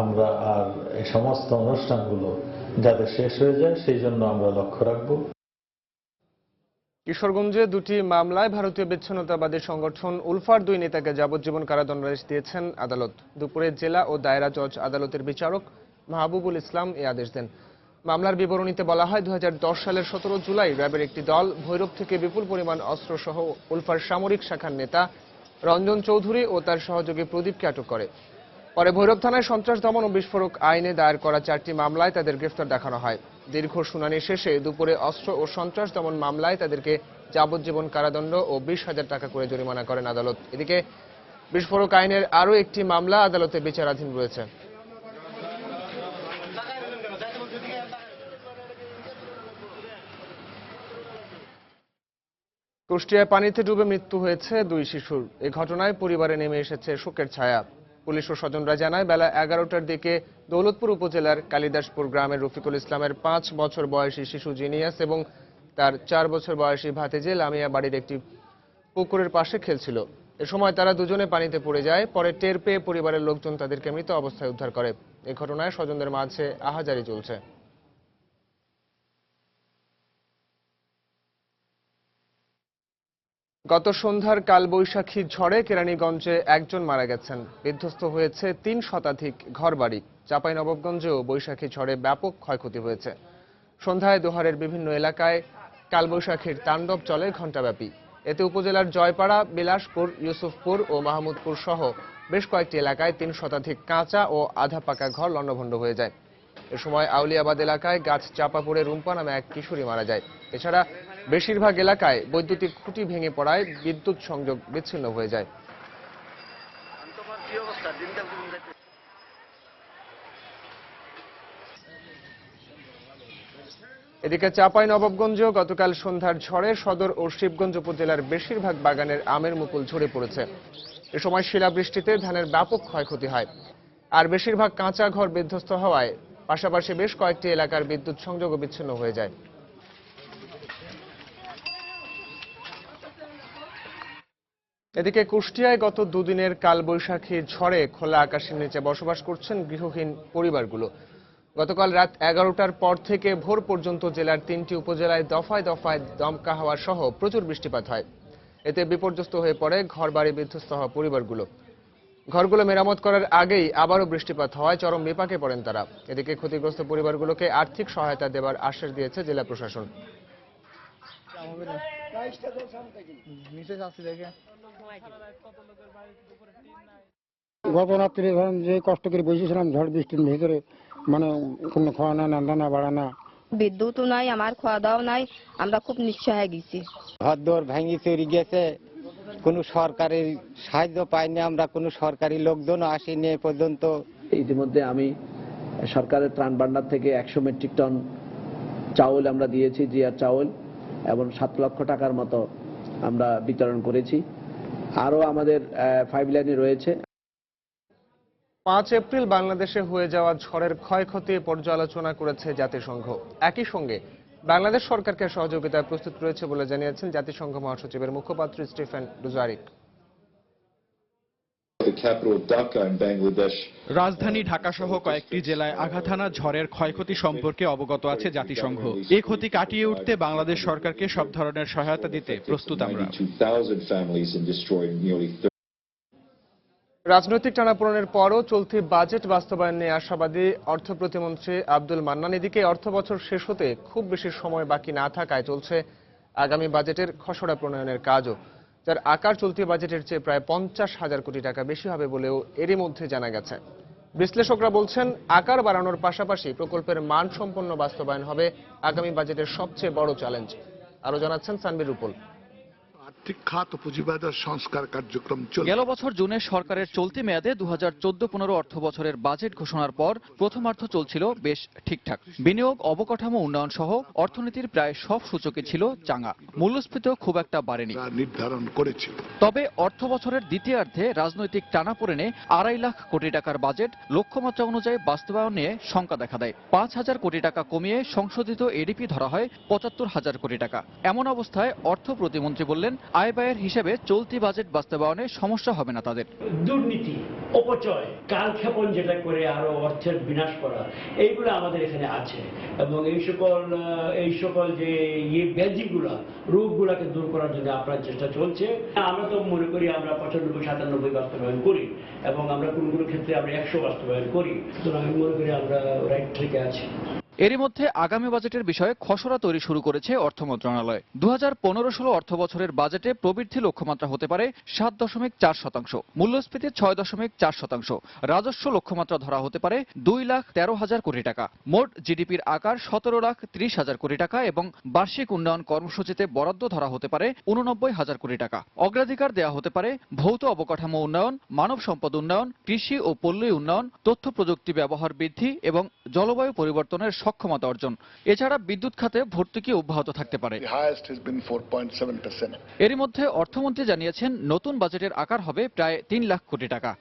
S19: আমরা আর এই সমস্ত অনুষ্ঠানগুলো যাতে শেষ হয়ে যায় সেই জন্য আমরা লক্ষ্য রাখবো।
S1: কিশোরগঞ্জে দুটি মামলায় ভারতীয় বিচ্ছিন্নতাবাদী সংগঠন উলফার 2 নেতাকে যাবজ্জীবন কারাদণ্ডাদেশ দিয়েছেন আদালত। দুপুরে জেলা ও দায়রা জজ আদালতের বিচারক মাহবুবুল ইসলাম এই আদেশ দেন। মামলার বিবরণীতে বলা হয়, 2010 সালের 17 জুলাই র্যাবের একটি দল ভৈরব থেকে বিপুল পরিমাণ অস্ত্রসহ উলফার সামরিক শাখার নেতা রঞ্জন চৌধুরী ও তার সহযোগী প্রদীপকে আটক করে। পরে ভৈরব থানায় সন্ত্রাস দমন ও বিস্ফোরক আইনে দায়ের করা 4টি মামলায় তাদের গ্রেফতার দেখানো হয়। দীর্ঘ শুনানি শেষে দুপুরে অস্ত্র ও সন্ত্রাস দমন মামলায় তাদেরকে যাবজ্জীবন কারাদণ্ড ও 20,000 টাকা করে জরিমানা করেন আদালত। এদিকে বিস্ফোরক আইনের আরও একটি মামলা আদালতে বিচারাধীন রয়েছে। কুষ্টিয়ায় পানিতে ডুবে মৃত্যু হয়েছে 2 শিশুর। এই ঘটনায় পরিবারে নেমে এসেছে শোকের ছায়া। পুলিশ ও স্বজনরা জানায়, বেলা 11টার দিকে দৌলতপুর উপজেলার কালিদাসপুর গ্রামের রফিকুল ইসলামের 5 বছর বয়সী শিশু জিনিয়াস এবং তার 4 বছর বয়সী ভাতিজে লামিয়া বাড়ির একটি পুকুরের পাশে খেলছিল। এ সময় তারা দুজনে পানিতে পড়ে যায়। পরে টের পেয়ে পরিবারের লোকজন তাদেরকে মৃত অবস্থায় উদ্ধার করে। এই ঘটনায় স্বজনদের মাঝে আহাজারি চলছে। গত সন্ধ্যার কালবৈশাখী ঝড়ে কেরানীগঞ্জে একজন মারা গেছেন। বিধ্বস্ত হয়েছে 3 শতাধিক ঘরবাড়ি। চাঁপাইনবাবগঞ্জেও বৈশাখী ঝড়ে ব্যাপক ক্ষয়ক্ষতি হয়েছে। সন্ধ্যায় দোহারের বিভিন্ন এলাকায় কালবৈশাখীর তাণ্ডব চলে ঘণ্টাব্যাপী। এতে উপজেলার জয়পাড়া, বিলাসপুর, ইউসুফপুর ও মাহমুদপুর সহ বেশ কয়েকটি এলাকায় 3 শতাধিক কাঁচা ও আধা পাকা ঘর লণ্ডভণ্ড হয়ে যায়। এ সময় আউলিয়াবাদ এলাকায় গাছ চাপা পড়ে রুম্পা নামে এক কিশোরী মারা যায়। এছাড়া বেশিরভাগ এলাকায় বৈদ্যুতিক খুঁটি ভেঙে পড়ায় বিদ্যুৎ সংযোগ বিচ্ছিন্ন হয়ে যায়। এদিকে চাঁপাইনবাবগঞ্জেও গতকাল সন্ধ্যার ঝড়ে সদর ও শিবগঞ্জ উপজেলার বেশিরভাগ বাগানের আমের মুকুল ঝরে পড়েছে। এ সময় শিলাবৃষ্টিতে ধানের ব্যাপক ক্ষয়ক্ষতি হয়। আর বেশিরভাগ কাঁচা ঘর বিধ্বস্ত হওয়ায় পাশাপাশি বেশ কয়েকটি এলাকার বিদ্যুৎ সংযোগও বিচ্ছিন্ন হয়ে যায়। এদিকে কুষ্টিয়ায় গত দুদিনের কালবৈশাখী ঝড়ে খোলা আকাশের নিচে বসবাস করছেন গৃহহীন পরিবারগুলো। গতকাল রাত 11টার পর থেকে ভোর পর্যন্ত জেলার 3টি উপজেলায় দফায় দফায় দমকা হাওয়া সহ প্রচুর বৃষ্টিপাত হয়। এতে বিপর্যস্ত হয়ে পড়ে ঘরবাড়ি বিধ্বস্ত হওয়া পরিবারগুলো। ঘরগুলো মেরামত করার আগেই আবারও বৃষ্টিপাত হওয়ায় চরম বিপাকে পড়েন তারা। এদিকে ক্ষতিগ্রস্ত পরিবারগুলোকে আর্থিক সহায়তা দেওয়ার আশ্বাস দিয়েছে জেলা প্রশাসন।
S20: গত রাত্রে ধরেন যে কষ্ট করে বসেছিলাম ঝড় বৃষ্টির ভিতরে, মানে কোনো খাওয়া না, রান্না বাড়া না,
S21: বিদ্যুৎও নাই, আমার খাওয়া দাওয়া নাই, আমরা খুব নিঃসহায় গেছি।
S22: ঘর দোর ভেঙে চুরি গেছে, কোনো সরকারি সাহায্য পাইনি আমরা, কোনো সরকারি লোকজনও আসেনি এ পর্যন্ত।
S23: ইতিমধ্যে আমি সরকারের ত্রাণ ভান্ডার থেকে 100 মেট্রিক টন চাউল আমরা দিয়েছি, জিয়ার চাউল, এবং 7 লক্ষ টাকার মতো আমরা বিতরণ করেছি। আরও আমাদের পাইপলাইনে রয়েছে।
S1: 5 এপ্রিল বাংলাদেশে হয়ে যাওয়া ঝড়ের ক্ষয়ক্ষতি পর্যালোচনা করেছে জাতিসংঘ। একই সঙ্গে বাংলাদেশ সরকারকে সহযোগিতায় প্রস্তুত রয়েছে বলে জানিয়েছেন জাতিসংঘ মহাসচিবের মুখপাত্র স্টিফেন ডুজারিক।
S24: রাজধানী ঢাকা সহ কয়েকটি জেলায় আঘাত হানা ঝড়ের ক্ষয়ক্ষতি সম্পর্কে অবগত আছে জাতিসংঘ। এই ক্ষতি কাটিয়ে উঠতে বাংলাদেশ সরকারকে সব ধরনের সহায়তা দিতে প্রস্তুত আমরা।
S1: রাজনৈতিক টানাপোড়েনের পরও চলতি বাজেট বাস্তবায়ন নিয়ে আশাবাদী অর্থ প্রতিমন্ত্রী আব্দুল মান্নান। এদিকে অর্থ বছর শেষ হতে খুব বেশি সময় বাকি না থাকায় চলছে আগামী বাজেটের খসড়া প্রণয়নের কাজও, যার আকার চলতি বাজেটের চেয়ে প্রায় 50,000 কোটি টাকা বেশি হবে বলেও এরই মধ্যে জানা গেছে। বিশ্লেষকরা বলছেন, আকার বাড়ানোর পাশাপাশি প্রকল্পের মানসম্পন্ন বাস্তবায়ন হবে আগামী বাজেটের সবচেয়ে বড় চ্যালেঞ্জ। আরও জানাচ্ছেন সানবির রুপল।
S2: খাত পুঁজিবাজার সংস্কার কার্যক্রম চলছে।
S5: গেল বছর জুনে সরকারের চলতি মেয়াদে 2014-15 অর্থ বছরের বাজেট ঘোষণার পর প্রথমার্ধ চলছিল বেশ ঠিকঠাক। বিনিয়োগ, অবকাঠামো উন্নয়ন সহ অর্থনীতির প্রায় সব সূচকে ছিল চাঙ্গা। মূল্যস্ফীতিও খুব একটা বাড়েনি
S2: নির্ধারণ করেছিল।
S5: তবে অর্থ বছরের দ্বিতীয়ার্ধে রাজনৈতিক টানাপোড়েনে 2.5 লাখ কোটি টাকার বাজেট লক্ষ্যমাত্রা অনুযায়ী বাস্তবায়ন নিয়ে শঙ্কা দেখা দেয়। 5,000 কোটি টাকা কমিয়ে সংশোধিত এডিপি ধরা হয় 75,000 কোটি টাকা। এমন অবস্থায় অর্থ প্রতিমন্ত্রী বললেন, আয় ব্যয়ের হিসেবে চলতি বাজেট বাস্তবায়নে সমস্যা হবে না তাদের।
S6: দুর্নীতি, অপচয়, কালক্ষেপণ যেটা করে আরো অর্থের বিনাশ করা, এইগুলো আমাদের এখানে আছে এবং এই সকল যে ব্যাধিগুলা, রোগগুলাকে দূর করার জন্য আপনার চেষ্টা চলছে। আমরা তো মনে করি আমরা 95-97 বাস্তবায়ন করি এবং আমরা কোনো কোনো ক্ষেত্রে আমরা 100 বাস্তবায়ন করি। সুতরাং আমি মনে করি আমরা রাইট ট্র্যাকে আছি।
S5: এরই মধ্যে আগামী বাজেটের বিষয়ে খসড়া তৈরি শুরু করেছে অর্থ মন্ত্রণালয়। 2015-16 অর্থ বছরের বাজেটে প্রবৃদ্ধি লক্ষ্যমাত্রা হতে পারে 7.4%, মূল্যস্ফীতি 6.4%, রাজস্ব লক্ষ্যমাত্রা ধরা হতে পারে 2,13,000 কোটি টাকা। মোট জিডিপির আকার 17,30,000 কোটি টাকা এবং বার্ষিক উন্নয়ন কর্মসূচিতে বরাদ্দ ধরা হতে পারে 89,000 কোটি টাকা। অগ্রাধিকার দেওয়া হতে পারে ভৌত অবকাঠামো উন্নয়ন, মানব সম্পদ উন্নয়ন, কৃষি ও পল্লী উন্নয়ন, তথ্য প্রযুক্তি ব্যবহার বৃদ্ধি এবং জলবায়ু পরিবর্তনের সক্ষমতা অর্জন। এছাড়া বিদ্যুৎ খাতে ভর্তুকি অব্যাহত থাকতে পারে। এরই মধ্যে অর্থমন্ত্রী জানিয়েছেন, নতুন বাজেটের আকার হবে প্রায় 3 লাখ কোটি টাকা।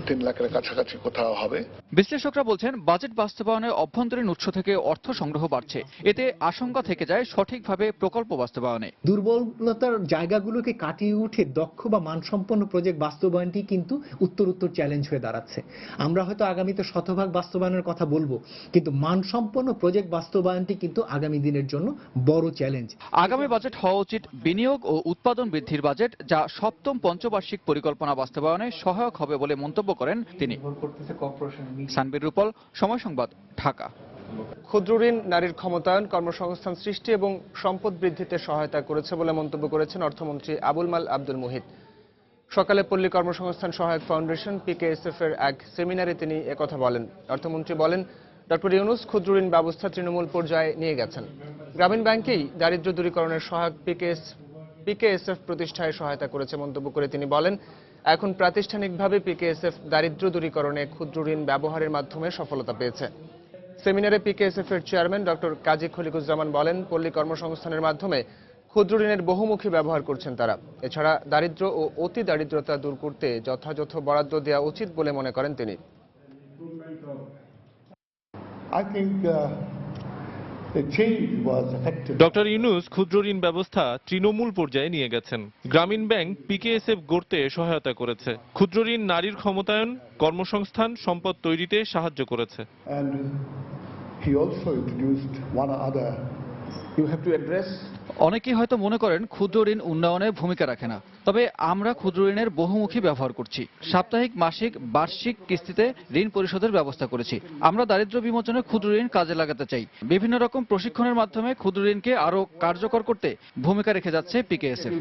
S2: তিন লাখের কাছাকাছি কোথাও হবে।
S5: বিশ্লেষকরা বলছেন, বাজেট বাস্তবায়নে অভ্যন্তরীণ উৎস থেকে অর্থ সংগ্রহ বাড়ছে। এতে আশঙ্কা থেকে যায় সঠিকভাবে প্রকল্প বাস্তবায়নে।
S7: দুর্বলতার জায়গাগুলোকে কাটিয়ে উঠে দক্ষ বা মানসম্পন্ন প্রজেক্ট বাস্তবায়নটি কিন্তু উত্তর চ্যালেঞ্জ হয়ে দাঁড়াচ্ছে। আমরা হয়তো আগামীতে শতভাগ বাস্তবায়নের কথা বলবো, কিন্তু মানসম্পন্ন প্রজেক্ট বাস্তবায়নটি কিন্তু আগামী দিনের জন্য বড় চ্যালেঞ্জ। আগামী বাজেট হওয়া উচিত বিনিয়োগ ও উৎপাদন বৃদ্ধির বাজেট, যা সপ্তম পঞ্চবার্ষিক পরিকল্পনা বাস্তবায়নে সহায়ক হবে বলে মন্তব্য করেন তিনি। সানবীর রূপল, সময় সংবাদ, ঢাকা।
S1: ক্ষুদ্র ঋণ নারীর ক্ষমতায়ন, কর্মসংস্থান সৃষ্টি এবং সম্পদ বৃদ্ধিতে সহায়তা করেছে বলে মন্তব্য করেছেন অর্থমন্ত্রী আবুল মাল আব্দুল মুহিত। সকালে পল্লী কর্মসংস্থান সহায়ক ফাউন্ডেশন PKSF এর এক সেমিনারে তিনি একথা বলেন। অর্থমন্ত্রী বলেন, ডক্টর ইউনূস ক্ষুদ্র ঋণ ব্যবস্থা তৃণমূল পর্যায়ে নিয়ে গেছেন। গ্রামীণ ব্যাংকেই দারিদ্র্য দূরীকরণের সহায়ক PKSF প্রতিষ্ঠায় সহায়তা করেছে মন্তব্য করে তিনি বলেন, এখন প্রাতিষ্ঠানিকভাবে PKSF দারিদ্র্য দূরীকরণে ক্ষুদ্র ঋণ ব্যবহারের মাধ্যমে সফলতা পেয়েছে। সেমিনারে PKSF এর চেয়ারম্যান ডক্টর কাজী খলিকুজ্জামান বলেন, পল্লী কর্মসংস্থানের মাধ্যমে ক্ষুদ্র ঋণের বহুমুখী ব্যবহার করছেন তারা। এছাড়া দারিদ্র্য ও অতি দারিদ্রতা দূর করতে যথাযথ বরাদ্দ দেওয়া উচিত বলে মনে করেন তিনি।
S25: ডক্টর ইউনূস ক্ষুদ্র ঋণ ব্যবস্থা তৃণমূল পর্যায়ে নিয়ে গেছেন। গ্রামীণ ব্যাংক PKSF গড়তে সহায়তা করেছে। ক্ষুদ্র ঋণ নারীর ক্ষমতায়ন, কর্মসংস্থান, সম্পদ তৈরিতে সাহায্য করেছে।
S5: অনেকেই হয়তো মনে করেন ক্ষুদ্র ঋণ উন্নয়নে ভূমিকা রাখে না, তবে আমরা ক্ষুদ্র ঋণের বহুমুখী ব্যবহার করছি। সাপ্তাহিক, মাসিক, বার্ষিক কিস্তিতে ঋণ পরিশোধের ব্যবস্থা করেছি। আমরা দারিদ্র্য বিমোচনে ক্ষুদ্র ঋণ কাজে লাগাতে চাই। বিভিন্ন রকম প্রশিক্ষণের মাধ্যমে ক্ষুদ্র ঋণকে আরো কার্যকর করতে ভূমিকা রেখে যাচ্ছে PKSF।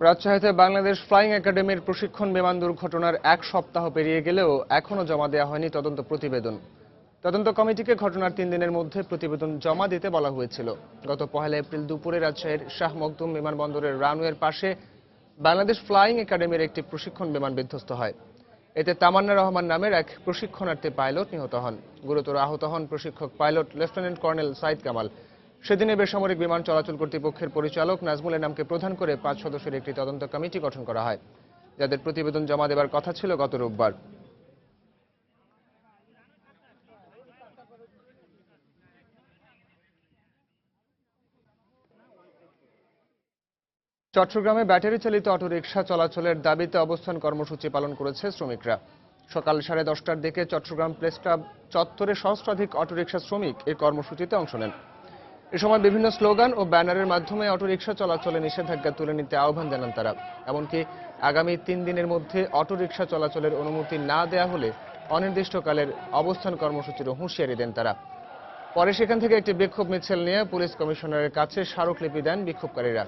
S1: রাজশাহীতে বাংলাদেশ ফ্লাইং একাডেমির প্রশিক্ষণ বিমান দুর্ঘটনার 1 সপ্তাহ পেরিয়ে গেলেও এখনো জমা দেওয়া হয়নি তদন্ত প্রতিবেদন। তদন্ত কমিটিকে ঘটনার 3 দিনের মধ্যে প্রতিবেদন জমা দিতে বলা হয়েছিল। গত 1 এপ্রিল দুপুরে রাজশাহীর শাহ মখদুম বিমানবন্দরের রানওয়ের পাশে বাংলাদেশ ফ্লাইং একাডেমির একটি প্রশিক্ষণ বিমান বিধ্বস্ত হয়। এতে তামান্না রহমান নামের এক প্রশিক্ষণার্থী পাইলট নিহত হন। গুরুতর আহত হন প্রশিক্ষক pilot lieutenant colonel Saeed Kamal. সেদিনে বেসামরিক বিমান চলাচল কর্তৃপক্ষের পরিচালক নাজমুলের নামকে প্রধান করে 5 সদস্যের একটি তদন্ত কমিটি গঠন করা হয়, যাদের প্রতিবেদন জমা দেওয়ার কথা ছিল গত রোববার। চট্টগ্রামে ব্যাটারি চালিত অটোরিকশা চলাচলের দাবিতে অবস্থান কর্মসূচি পালন করেছে শ্রমিকরা। সকাল 10:30টার দিকে চট্টগ্রাম প্রেস ক্লাব চত্বরে সহস্রাধিক অটোরিকশা শ্রমিক এই কর্মসূচিতে অংশ নেন। এ সময় বিভিন্ন স্লোগান ও ব্যানারের মাধ্যমে অটোরিকশা চলাচলে নিষেধাজ্ঞা তুলে নিতে আহ্বান জানান তারা। এমনকি আগামী 3 দিনের মধ্যে অটোরিকশা চলাচলের অনুমতি না দেয়া হলে অনির্দিষ্টকালের অবস্থান কর্মসূচির হুঁশিয়ারি দেন তারা। পরে সেখান থেকে একটি বিক্ষোভ মিছিল নিয়ে পুলিশ কমিশনারের কাছে স্মারকলিপি দেন বিক্ষোভকারীরা।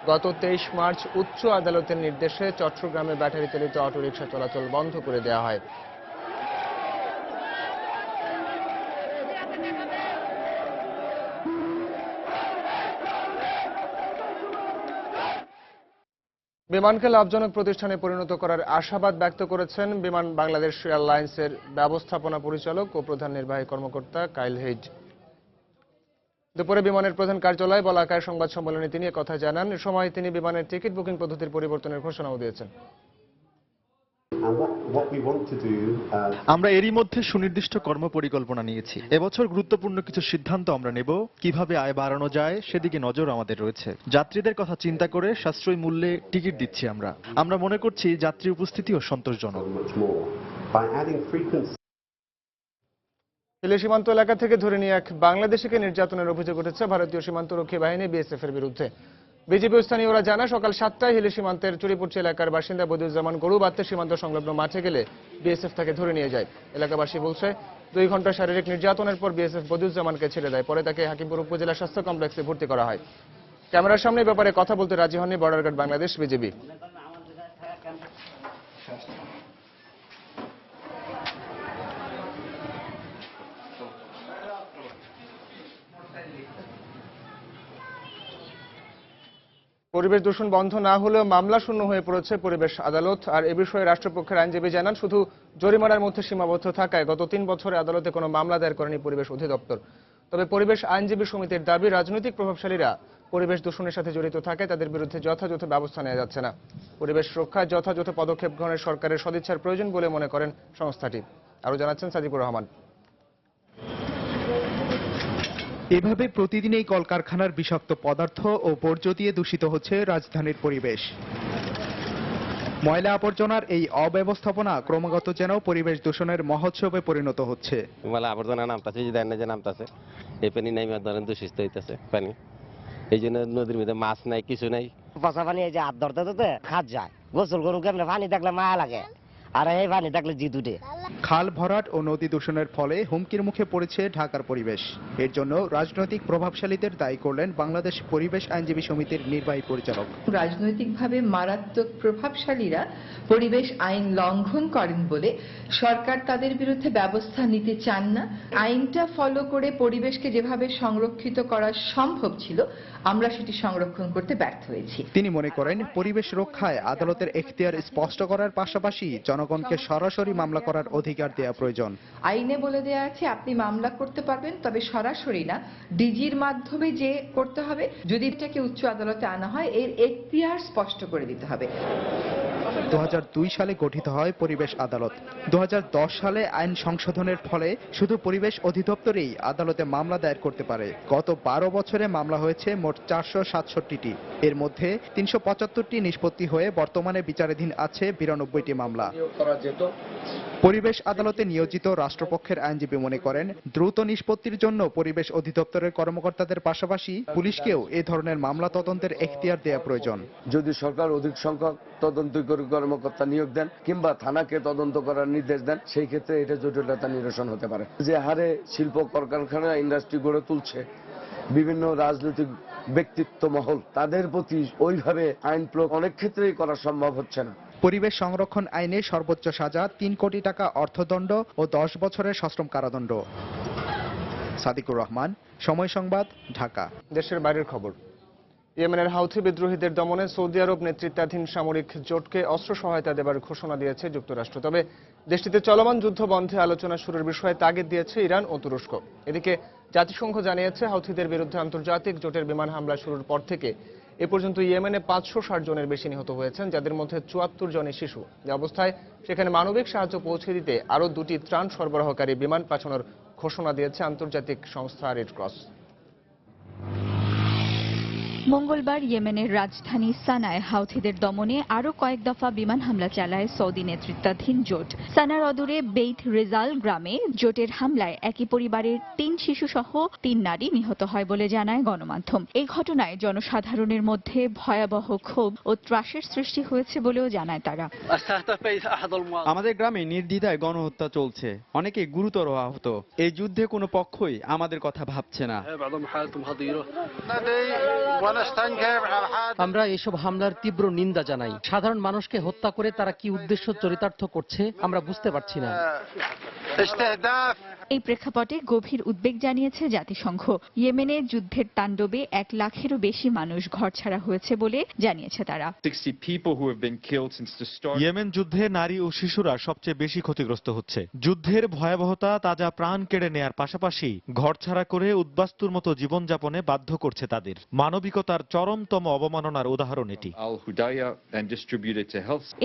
S1: গত 23 মার্চ উচ্চ আদালতের নির্দেশে চট্টগ্রামে ব্যাটারি চালিত অটোরিকশা চলাচল বন্ধ করে দেওয়া হয়। বিমানকে লাভজনক প্রতিষ্ঠানে পরিণত করার আশাবাদ ব্যক্ত করেছেন বিমান বাংলাদেশ এয়ারলাইন্সের ব্যবস্থাপনা পরিচালক ও প্রধান নির্বাহী কর্মকর্তা কাইল হেইড। দুপুরে বিমানের প্রধান কার্যালয় বলাকায় সংবাদ সম্মেলনে তিনি একথা জানান। এ সময় তিনি বিমানের টিকিট বুকিং পদ্ধতির পরিবর্তনের ঘোষণাও দিয়েছেন।
S3: আমরা এরই মধ্যে সুনির্দিষ্ট কর্মপরিকল্পনা নিয়েছি। এবছর গুরুত্বপূর্ণ কিছু সিদ্ধান্ত আমরা নেব। কিভাবে আয় বাড়ানো যায় সেদিকে নজর আমাদের রয়েছে। যাত্রীদের কথা চিন্তা করে সাশ্রয়ী মূল্যে টিকিট দিচ্ছি আমরা মনে করছি যাত্রী উপস্থিতিও সন্তোষজনক।
S1: হিলি সীমান্ত এলাকা থেকে ধরে নিয়ে এক বাংলাদেশিকে নির্যাতনের অভিযোগ উঠেছে ভারতীয় সীমান্তরক্ষী বাহিনী বিএসএফ এর বিরুদ্ধে। বিজিবি স্থানীয়রা জানায় সকাল 7টায় হিলি সীমান্তের চুরিপুরচি এলাকার বাসিন্দা বদিউজ্জামান গরু বাঁধতে সীমান্ত সংলগ্ন মাঠে গেলে বিএসএফ তাকে ধরে নিয়ে যায়। এলাকাবাসী বলছে 2 ঘন্টা শারীরিক নির্যাতনের পর বিএসএফ বদিউজ্জামানকে ছেড়ে দেয়। পরে তাকে হাকিমপুর উপজেলা স্বাস্থ্য কমপ্লেক্সে ভর্তি করা হয়। ক্যামেরার সামনে এ ব্যাপারে কথা বলতে রাজি হননি বর্ডার গার্ড বাংলাদেশ বিজিবি। পরিবেশ দূষণ বন্ধ না হলেও মামলা শূন্য হয়ে পড়েছে পরিবেশ আদালত। আর এ বিষয়ে রাষ্ট্রপক্ষের আইনজীবী জানান, শুধু জরিমানার মধ্যে সীমাবদ্ধ থাকায় গত 3 বছরে আদালতে কোনো মামলা দায়ের করেনি পরিবেশ অধিদপ্তর। তবে পরিবেশ আইনজীবী সমিতির দাবি, রাজনৈতিক প্রভাবশালীরা পরিবেশ দূষণের সাথে জড়িত থাকে তাদের বিরুদ্ধে যথাযথ ব্যবস্থা নেওয়া যাচ্ছে না। পরিবেশ রক্ষায় যথাযথ পদক্ষেপ গ্রহণের সরকারের সদিচ্ছার প্রয়োজন বলে মনে করেন সংস্থাটি। আরও জানাচ্ছেন সাদিকুর রহমান।
S24: এভাবে প্রতিদিন এই কলকারখানার বিষাক্ত পদার্থ ও বর্জ্য দিয়ে দূষিত হচ্ছে রাজধানীর পরিবেশ। ময়লা আবর্জনার এই অব্যবস্থাপনা ক্রমাগত যেন পরিবেশ দূষণের মহোৎসবে পরিণত হচ্ছে।
S4: ময়লা আবর্জনা নামতাছে, যে দেন না যে নামতাছে, এই পানি নাই ধরেন দূষিত হইতেছে পানি। এই জন্য নদীর মধ্যে মাছ নাই, কিছু নাই।
S8: পচা পানি এই যে হাত ধরতে ধরতে খাত যায়। গোসল করুন কেমনে, পানি দেখলে মায়া লাগে, আর এই পানি দেখলে জিদ উঠে।
S24: খাল ভরাট ও নদী দূষণের ফলে হুমকির মুখে পড়েছে ঢাকার পরিবেশ। এর জন্য রাজনৈতিক প্রভাবশালীদের দায়ী করলেন বাংলাদেশ পরিবেশ আইনজীবী সমিতির নির্বাহী পরিচালক।
S9: রাজনৈতিকভাবে মারাত্মক প্রভাবশালীরা পরিবেশ আইন লঙ্ঘন করেন বলে সরকার তাদের বিরুদ্ধে ব্যবস্থা নিতে চান না। আইনটা ফলো করে পরিবেশকে যেভাবে সংরক্ষিত করা সম্ভব ছিল, আমরা সেটি সংরক্ষণ করতে ব্যর্থ হয়েছি।
S24: তিনি মনে করেন, পরিবেশ রক্ষায় আদালতের এখতিয়ার স্পষ্ট করার পাশাপাশি জনগণকে সরাসরি মামলা করার অধিকার দেওয়া প্রয়োজন।
S9: আইনে বলে দেওয়া আছে আপনি মামলা করতে পারবেন, তবে সরাসরি না, ডিজির মাধ্যমে যে করতে হবে। যদি এটাকে উচ্চ আদালতে আনা হয়, এর এখতিয়ার স্পষ্ট করে দিতে হবে।
S24: 2002 সালে গঠিত হয় পরিবেশ আদালত। 2010 সালে আইন সংশোধনের ফলে শুধু পরিবেশ অধিদপ্তরেই আদালতে মামলা দায়ের করতে পারে। গত 12 বছরে মামলা হয়েছে মোট 467টি। এর মধ্যে 375টি নিষ্পত্তি হয়ে বর্তমানে বিচারাধীন আছে 92টি মামলা। পরিবেশ আদালতে নিয়োজিত রাষ্ট্রপক্ষের আইনজীবী মনে করেন, দ্রুত নিষ্পত্তির জন্য পরিবেশ অধিদপ্তরের কর্মকর্তাদের পাশাপাশি পুলিশকেও এ ধরনের মামলা তদন্তের এখতিয়ার দেওয়া প্রয়োজন।
S12: যদি সরকার অধিক সংখ্যক তদন্তকারী কর্মকর্তা নিয়োগ দেন কিংবা থানাকে তদন্ত করার নির্দেশ দেন, সেই ক্ষেত্রে এটা জটিলতা নিরসন হতে পারে। যে হারে শিল্প কলকারখানা ইন্ডাস্ট্রি গড়ে তুলছে বিভিন্ন রাজনৈতিক ব্যক্তিত্ব মহল, তাদের প্রতি ওইভাবে আইন প্রয়োগ অনেক ক্ষেত্রেই করা সম্ভব হচ্ছে না।
S24: পরিবেশ সংরক্ষণ আইনে সর্বোচ্চ সাজা 3 কোটি টাকা অর্থদণ্ড ও 10 বছরের সশ্রম কারাদণ্ড। সাদিকুর রহমান, সময় সংবাদ, ঢাকা।
S1: দেশের বাইরের খবর। ইয়েমেনের হাউথি বিদ্রোহীদের দমনে সৌদি আরব নেতৃত্বাধীন সামরিক জোটকে অস্ত্র সহায়তা দেবার ঘোষণা দিয়েছে যুক্তরাষ্ট্র। তবে দেশটিতে চলমান যুদ্ধ বন্ধে আলোচনা শুরুর বিষয়ে তাগিদ দিয়েছে ইরান ও তুরস্ক। এদিকে জাতিসংঘ জানিয়েছে, হাউথিদের বিরুদ্ধে আন্তর্জাতিক জোটের বিমান হামলা শুরুর পর থেকে এ পর্যন্ত ইয়েমেনে 560 জনের বেশি নিহত হয়েছেন, যাদের মধ্যে 74 জনই শিশু। যে অবস্থায় সেখানে মানবিক সাহায্য পৌঁছে দিতে আরও 2টি ত্রাণ সরবরাহকারী বিমান পাঠানোর ঘোষণা দিয়েছে আন্তর্জাতিক সংস্থা রেড ক্রস।
S10: মঙ্গলবার ইয়েমেনের রাজধানী সানায় হাউথিদের দমনে আরও কয়েক দফা বিমান হামলা চালায় সৌদি নেতৃত্বাধীন জোট। সানার অদূরে বেইত রেজাল গ্রামে জোটের হামলায় একই পরিবারের 3 শিশু সহ 3 নারী নিহত হয় বলে জানায় গণমাধ্যম। এই ঘটনায় জনসাধারণের মধ্যে ভয়াবহ ক্ষোভ ও ত্রাসের সৃষ্টি হয়েছে বলেও জানায় তারা।
S26: আমাদের গ্রামে নির্দ্বিধায় গণহত্যা চলছে, অনেকে গুরুতর আহত। এই যুদ্ধে কোনো পক্ষই আমাদের কথা ভাবছে না।
S27: আমরা এসব হামলার তীব্র নিন্দা জানাই। সাধারণ মানুষকে হত্যা করে তারা কি উদ্দেশ্য চরিতার্থ করছে আমরা বুঝতে পারছি না।
S10: এই প্রেক্ষাপটে গভীর উদ্বেগ জানিয়েছে জাতিসংঘ। ইয়েমেনে যুদ্ধের তাণ্ডবে 1 লাখেরও বেশি মানুষ ঘরছাড়া হয়েছে বলে জানিয়েছে তারা।
S3: ইয়েমেন যুদ্ধে নারী ও শিশুরা সবচেয়ে বেশি ক্ষতিগ্রস্ত হচ্ছে। যুদ্ধের ভয়াবহতা তাজা প্রাণ কেড়ে নেয়ার পাশাপাশি ঘরছাড়া করে উদ্বাস্তুর মতো জীবনযাপনে বাধ্য করছে তাদের। মানবিকতার চরমতম অবমাননার উদাহরণ এটি।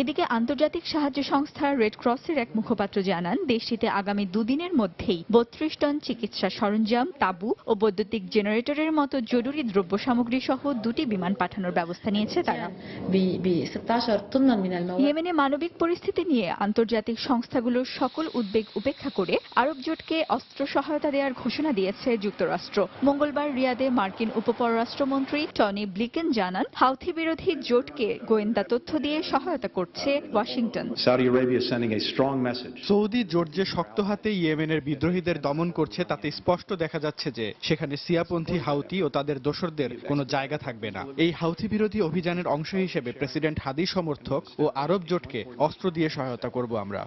S10: এদিকে আন্তর্জাতিক সাহায্য সংস্থা রেড ক্রসের এক মুখপাত্র জানান, দেশটিতে আগামী 2 দিনের মধ্যেই 32 টন চিকিৎসা সরঞ্জাম, তাঁবু ও বৈদ্যুতিক জেনারেটরের মতো জরুরি দ্রব্য সামগ্রী সহ 2টি বিমান পাঠানোর ব্যবস্থা নিয়েছে তারা। ইয়েমেনে মানবিক পরিস্থিতি নিয়ে আন্তর্জাতিক সংস্থাগুলোর সকল উদ্বেগ উপেক্ষা করে আরব জোটকে অস্ত্র সহায়তা দেওয়ার ঘোষণা দিয়েছে যুক্তরাষ্ট্র। মঙ্গলবার রিয়াদে মার্কিন উপপররাষ্ট্রমন্ত্রী টনি ব্লিকেন জানান, হাউথি বিরোধী জোটকে গোয়েন্দা তথ্য দিয়ে সহায়তা করছে ওয়াশিংটন।
S24: সৌদি জোট যে শক্ত হাতে ইয়েমেনের বিদ্রোহীদের দমন করছে তাতে স্পষ্ট দেখা যাচ্ছে যে সেখানে শিয়াপন্থী হাউথি ও তাদের দোসরদের কোনো জায়গা থাকবে না। এই হাউথি বিরোধী অভিযানের অংশ হিসেবে প্রেসিডেন্ট হাদি সমর্থক ও আরব জোটকে অস্ত্র দিয়ে সহায়তা করব আমরা।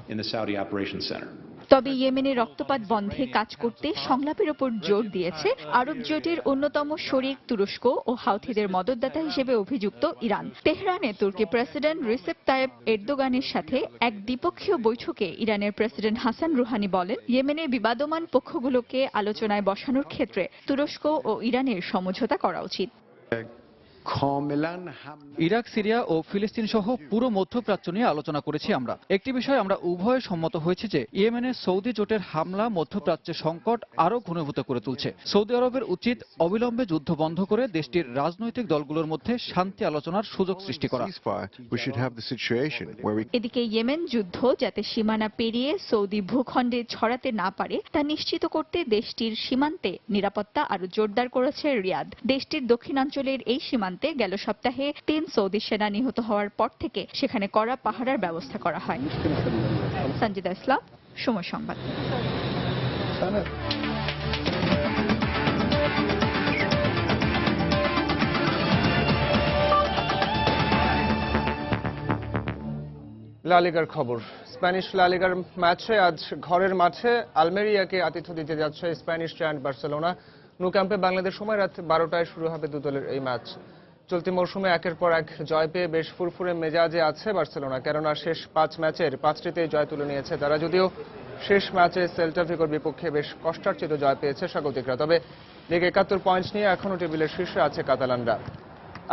S10: তবে ইয়েমেনে রক্তপাত বন্ধে কাজ করতে সংলাপের উপর জোর দিয়েছে আরব জোটের অন্যতম শরিক তুরস্ক ও হাউথিদের মদতদাতা হিসেবে অভিযুক্ত ইরান। তেহরানে তুর্কি প্রেসিডেন্ট রিসেপ তাইয়েপ এরদোগানের সাথে এক দ্বিপক্ষীয় বৈঠকে ইরানের প্রেসিডেন্ট হাসান রুহানি বলেন, ইয়েমেনের বিবাদমান পক্ষগুলোকে আলোচনায় বসানোর ক্ষেত্রে তুরস্ক ও ইরানের সমঝোতা করা উচিত।
S5: ইরাক, সিরিয়া ও ফিলিস্তিন সহ পুরো মধ্যপ্রাচ্য নিয়ে আলোচনা করেছি আমরা। একটি বিষয় আমরা উভয় সম্মত হয়েছে যে ইয়েমেনে সৌদি জোটের হামলা মধ্যপ্রাচ্যের সংকট আরো ঘনীভূত করে তুলছে। সৌদি আরবের উচিত অবিলম্বে যুদ্ধ বন্ধ করে দেশটির রাজনৈতিক দলগুলোর মধ্যে শান্তি আলোচনার সুযোগ সৃষ্টি করা।
S10: এদিকে ইয়েমেন যুদ্ধ যাতে সীমানা পেরিয়ে সৌদি ভূখণ্ডে ছড়াতে না পারে তা নিশ্চিত করতে দেশটির সীমান্তে নিরাপত্তা আরো জোরদার করেছে রিয়াদ। দেশটির দক্ষিণাঞ্চলের এই সীমান্তে গেল সপ্তাহে 3 সৌদি সেনা নিহত হওয়ার পর থেকে সেখানে কড়া পাহারার ব্যবস্থা করা হয়। সঞ্জিদা ইসলাম, সময় সংবাদ।
S1: লা লিগার খবর। স্প্যানিশ লা লিগার ম্যাচে আজ ঘরের মাঠে আলমেরিয়াকে আতিথ্য দিতে যাচ্ছে স্প্যানিশ জায়ান্ট বার্সেলোনা। ন্যু ক্যাম্পে বাংলাদেশ সময় রাত 12টায় শুরু হবে দু দলের এই ম্যাচ। চলতি মৌসুমে একের পর এক জয় পেয়ে বেশ ফুরফুরে মেজাজে আছে বার্সেলোনা, কেননা শেষ 5 ম্যাচের 5টিতেই জয় তুলে নিয়েছে তারা। যদিও শেষ ম্যাচে সেল্টা ভিগোর বিপক্ষে বেশ কষ্টার্জিত জয় পেয়েছে স্বাগতিকরা, তবে লিগে 71 পয়েন্ট নিয়ে এখনও টেবিলের শীর্ষে আছে কাতালানরা।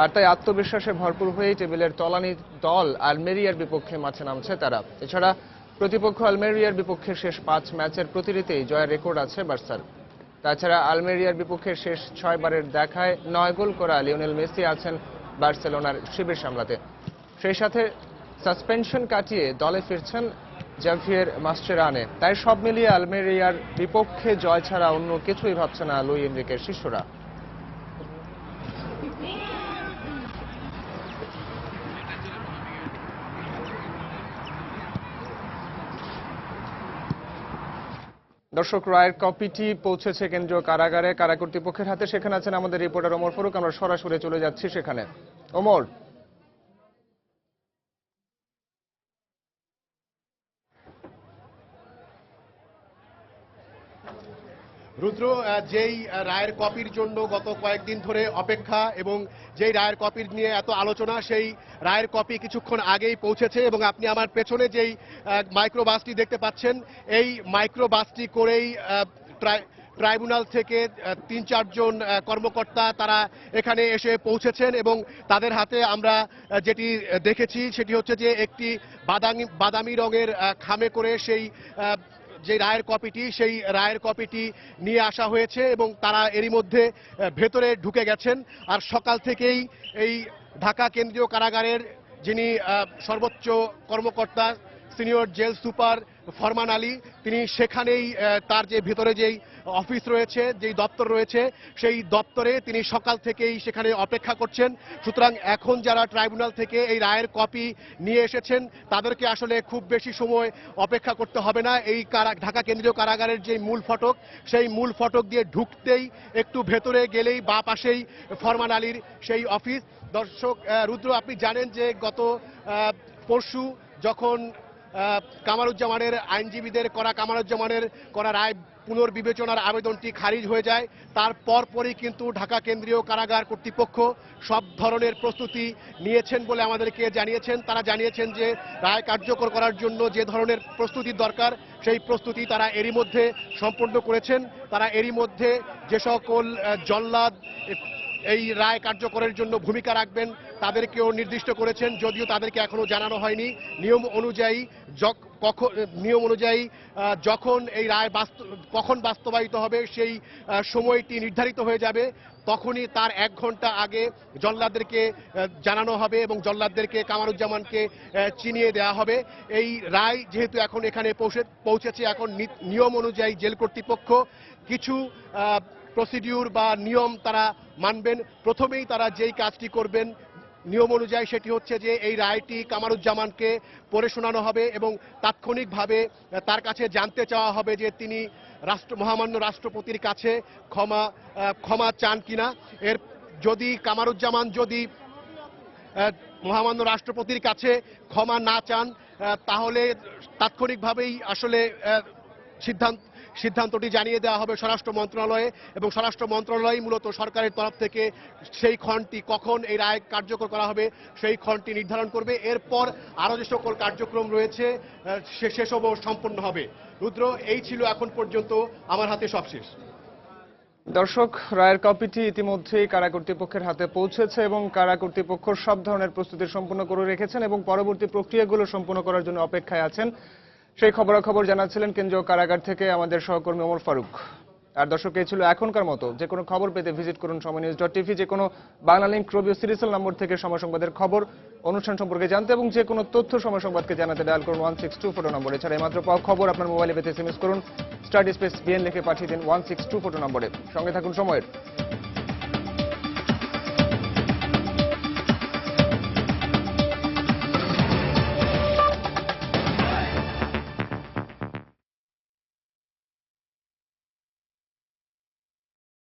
S1: আর তাই আত্মবিশ্বাসে ভরপুর হয়েই টেবিলের তলানি দল আলমেরিয়ার বিপক্ষে মাঠে নামছে তারা। এছাড়া প্রতিপক্ষ আলমেরিয়ার বিপক্ষে শেষ 5 ম্যাচের প্রতিটিতেই জয়ের রেকর্ড আছে বার্সার। তাছাড়া আলমেরিয়ার বিপক্ষে শেষ 6 বারের দেখায় 9 গোল করা লিওনেল মেসি আছেন বার্সেলোনার শিবির সামলাতে। সেই সাথে সাসপেনশন কাটিয়ে দলে ফিরছেন জাভিয়ের মাস্টেরানে। তাই সব মিলিয়ে আলমেরিয়ার বিপক্ষে জয় ছাড়া অন্য কিছুই ভাবছে না লুই এনরিকের শিষ্যরা। দর্শক, রায়ের কপিটি পৌঁছেছে কেন্দ্রীয় কারাগারে কারা কর্তৃপক্ষের হাতে। সেখানে আছেন আমাদের রিপোর্টার ওমর ফারুক। আমরা সরাসরি চলে যাচ্ছি সেখানে। ওমর,
S11: রুদ্র, যেই রায়ের কপির জন্য গত কয়েকদিন ধরে অপেক্ষা এবং যেই রায়ের কপির নিয়ে এত আলোচনা, সেই রায়ের কপি কিছুক্ষণ আগেই পৌঁছেছে এবং আপনি আমার পেছনে যেই মাইক্রো বাসটি দেখতে পাচ্ছেন, এই মাইক্রো বাসটি করেই ট্রাইব্যুনাল থেকে 3-4 জন কর্মকর্তা তারা এখানে এসে পৌঁছেছেন এবং তাদের হাতে আমরা যেটি দেখেছি সেটি হচ্ছে যে একটি বাদামি রঙের খামে করে সেই যে রায়ের কপিটি, সেই রায়ের কপিটি নিয়ে আসা হয়েছে এবং তারা এরই মধ্যে ভেতরে ঢুকে গেছেন। আর সকাল থেকেই এই ঢাকা কেন্দ্রীয় কারাগারের যিনি সর্বোচ্চ কর্মকর্তা সিনিয়র জেল সুপার ফরমান আলী, তিনি সেখানেই তার যে ভেতরে যেই অফিস রয়েছে, যেই দপ্তর রয়েছে, সেই দপ্তরে তিনি সকাল থেকেই সেখানে অপেক্ষা করছেন। সুতরাং এখন যারা ট্রাইব্যুনাল থেকে এই রায়ের কপি নিয়ে এসেছেন তাদেরকে আসলে খুব বেশি সময় অপেক্ষা করতে হবে না। এই ঢাকা কেন্দ্রীয় কারাগারের যে মূল ফটক, সেই মূল ফটক দিয়ে ঢুকতেই একটু ভেতরে গেলেই বাঁ পাশেই ফরমান আলীর সেই অফিস। দর্শক, রুদ্র, আপনি জানেন যে গত পরশু যখন কামারুজ্জামানের আইনজীবীদের কামারুজ্জামানের করা রায় পুনর্বিবেচনার আবেদনটি খারিজ হয়ে যায়, তার পরপরই কিন্তু ঢাকা কেন্দ্রীয় কারাগার কর্তৃপক্ষ সব ধরনের প্রস্তুতি নিয়েছেন বলে আমাদেরকে জানিয়েছেন। তারা জানিয়েছেন যে রায় কার্যকর করার জন্য যে ধরনের প্রস্তুতির দরকার সেই প্রস্তুতি তারা এরই মধ্যে সম্পন্ন করেছেন। তারা এরই মধ্যে যে সকল জল্লাদ এই রায় কার্যকরের জন্য ভূমিকা রাখবেন তাদেরকেও নির্দিষ্ট করেছেন, যদিও তাদেরকে এখনো জানানো হয়নি। নিয়ম অনুযায়ী যখন এই রায় কখন বাস্তবায়িত হবে সেই সময়টি নির্ধারিত হয়ে যাবে, তখনই তার 1 ঘন্টা আগে জল্লাদদেরকে জানানো হবে এবং জল্লাদদেরকে কামারুজ্জামানকে চিনিয়ে দেওয়া হবে। এই রায় যেহেতু এখন এখানে পৌঁছেছে, এখন নিয়ম অনুযায়ী জেল কর্তৃপক্ষ কিছু প্রসিডিউর বা নিয়ম তারা মানবেন। প্রথমেই তারা যেই কাজটি করবেন নিয়ম অনুযায়ী সেটি হচ্ছে যে এই রায়টি কামারুজ্জামানকে পড়ে শোনানো হবে এবং তাৎক্ষণিকভাবে তার কাছে জানতে চাওয়া হবে যে তিনি মহামান্য রাষ্ট্রপতির কাছে ক্ষমা চান কিনা। এর যদি কামারুজ্জামান মহামান্য রাষ্ট্রপতির কাছে ক্ষমা না চান তাহলে তাৎক্ষণিকভাবেই আসলে সিদ্ধান্তটি জানিয়ে দেওয়া হবে স্বরাষ্ট্র মন্ত্রণালয়ে এবং স্বরাষ্ট্র মন্ত্রণালয় মূলত সরকারের তরফ থেকে সেই ক্ষণটি কখন এই রায় কার্যকর করা হবে সেই ক্ষণটি নির্ধারণ করবে। এরপর আরও যে সকল কার্যক্রম রয়েছে সেসবও সম্পন্ন হবে। রুদ্র, এই ছিল এখন পর্যন্ত আমার হাতে সবশেষ।
S1: দর্শক, রায়ের কপিটি ইতিমধ্যেই কারা কর্তৃপক্ষের হাতে পৌঁছেছে এবং কারা কর্তৃপক্ষ সব ধরনের প্রস্তুতি সম্পন্ন করে রেখেছেন এবং পরবর্তী প্রক্রিয়াগুলো সম্পন্ন করার জন্য অপেক্ষায় আছেন। সেই খবরাখবর জানাচ্ছিলেন কেন্দ্রীয় কারাগার থেকে আমাদের সহকর্মী ওমর ফারুক। আর দর্শক, এই ছিল এখনকার মতো। যে কোনো খবর পেতে ভিজিট করুন সময়নিউজ.tv। যে কোনো বাংলা লিংক রবি সিরিয়াল নম্বর থেকে সময় সংবাদের খবর অনুষ্ঠান সম্পর্কে জানতে এবং যে কোনো তথ্য সময় সংবাদকে জানাতে ডায়াল করুন 1624 নম্বরে। এছাড়া এইমাত্র পাওয়া খবর আপনার মোবাইলে পেতে SMS করুন *BN লিখে পাঠিয়ে দিন 1624 নম্বরে। সঙ্গে থাকুন সময়ের।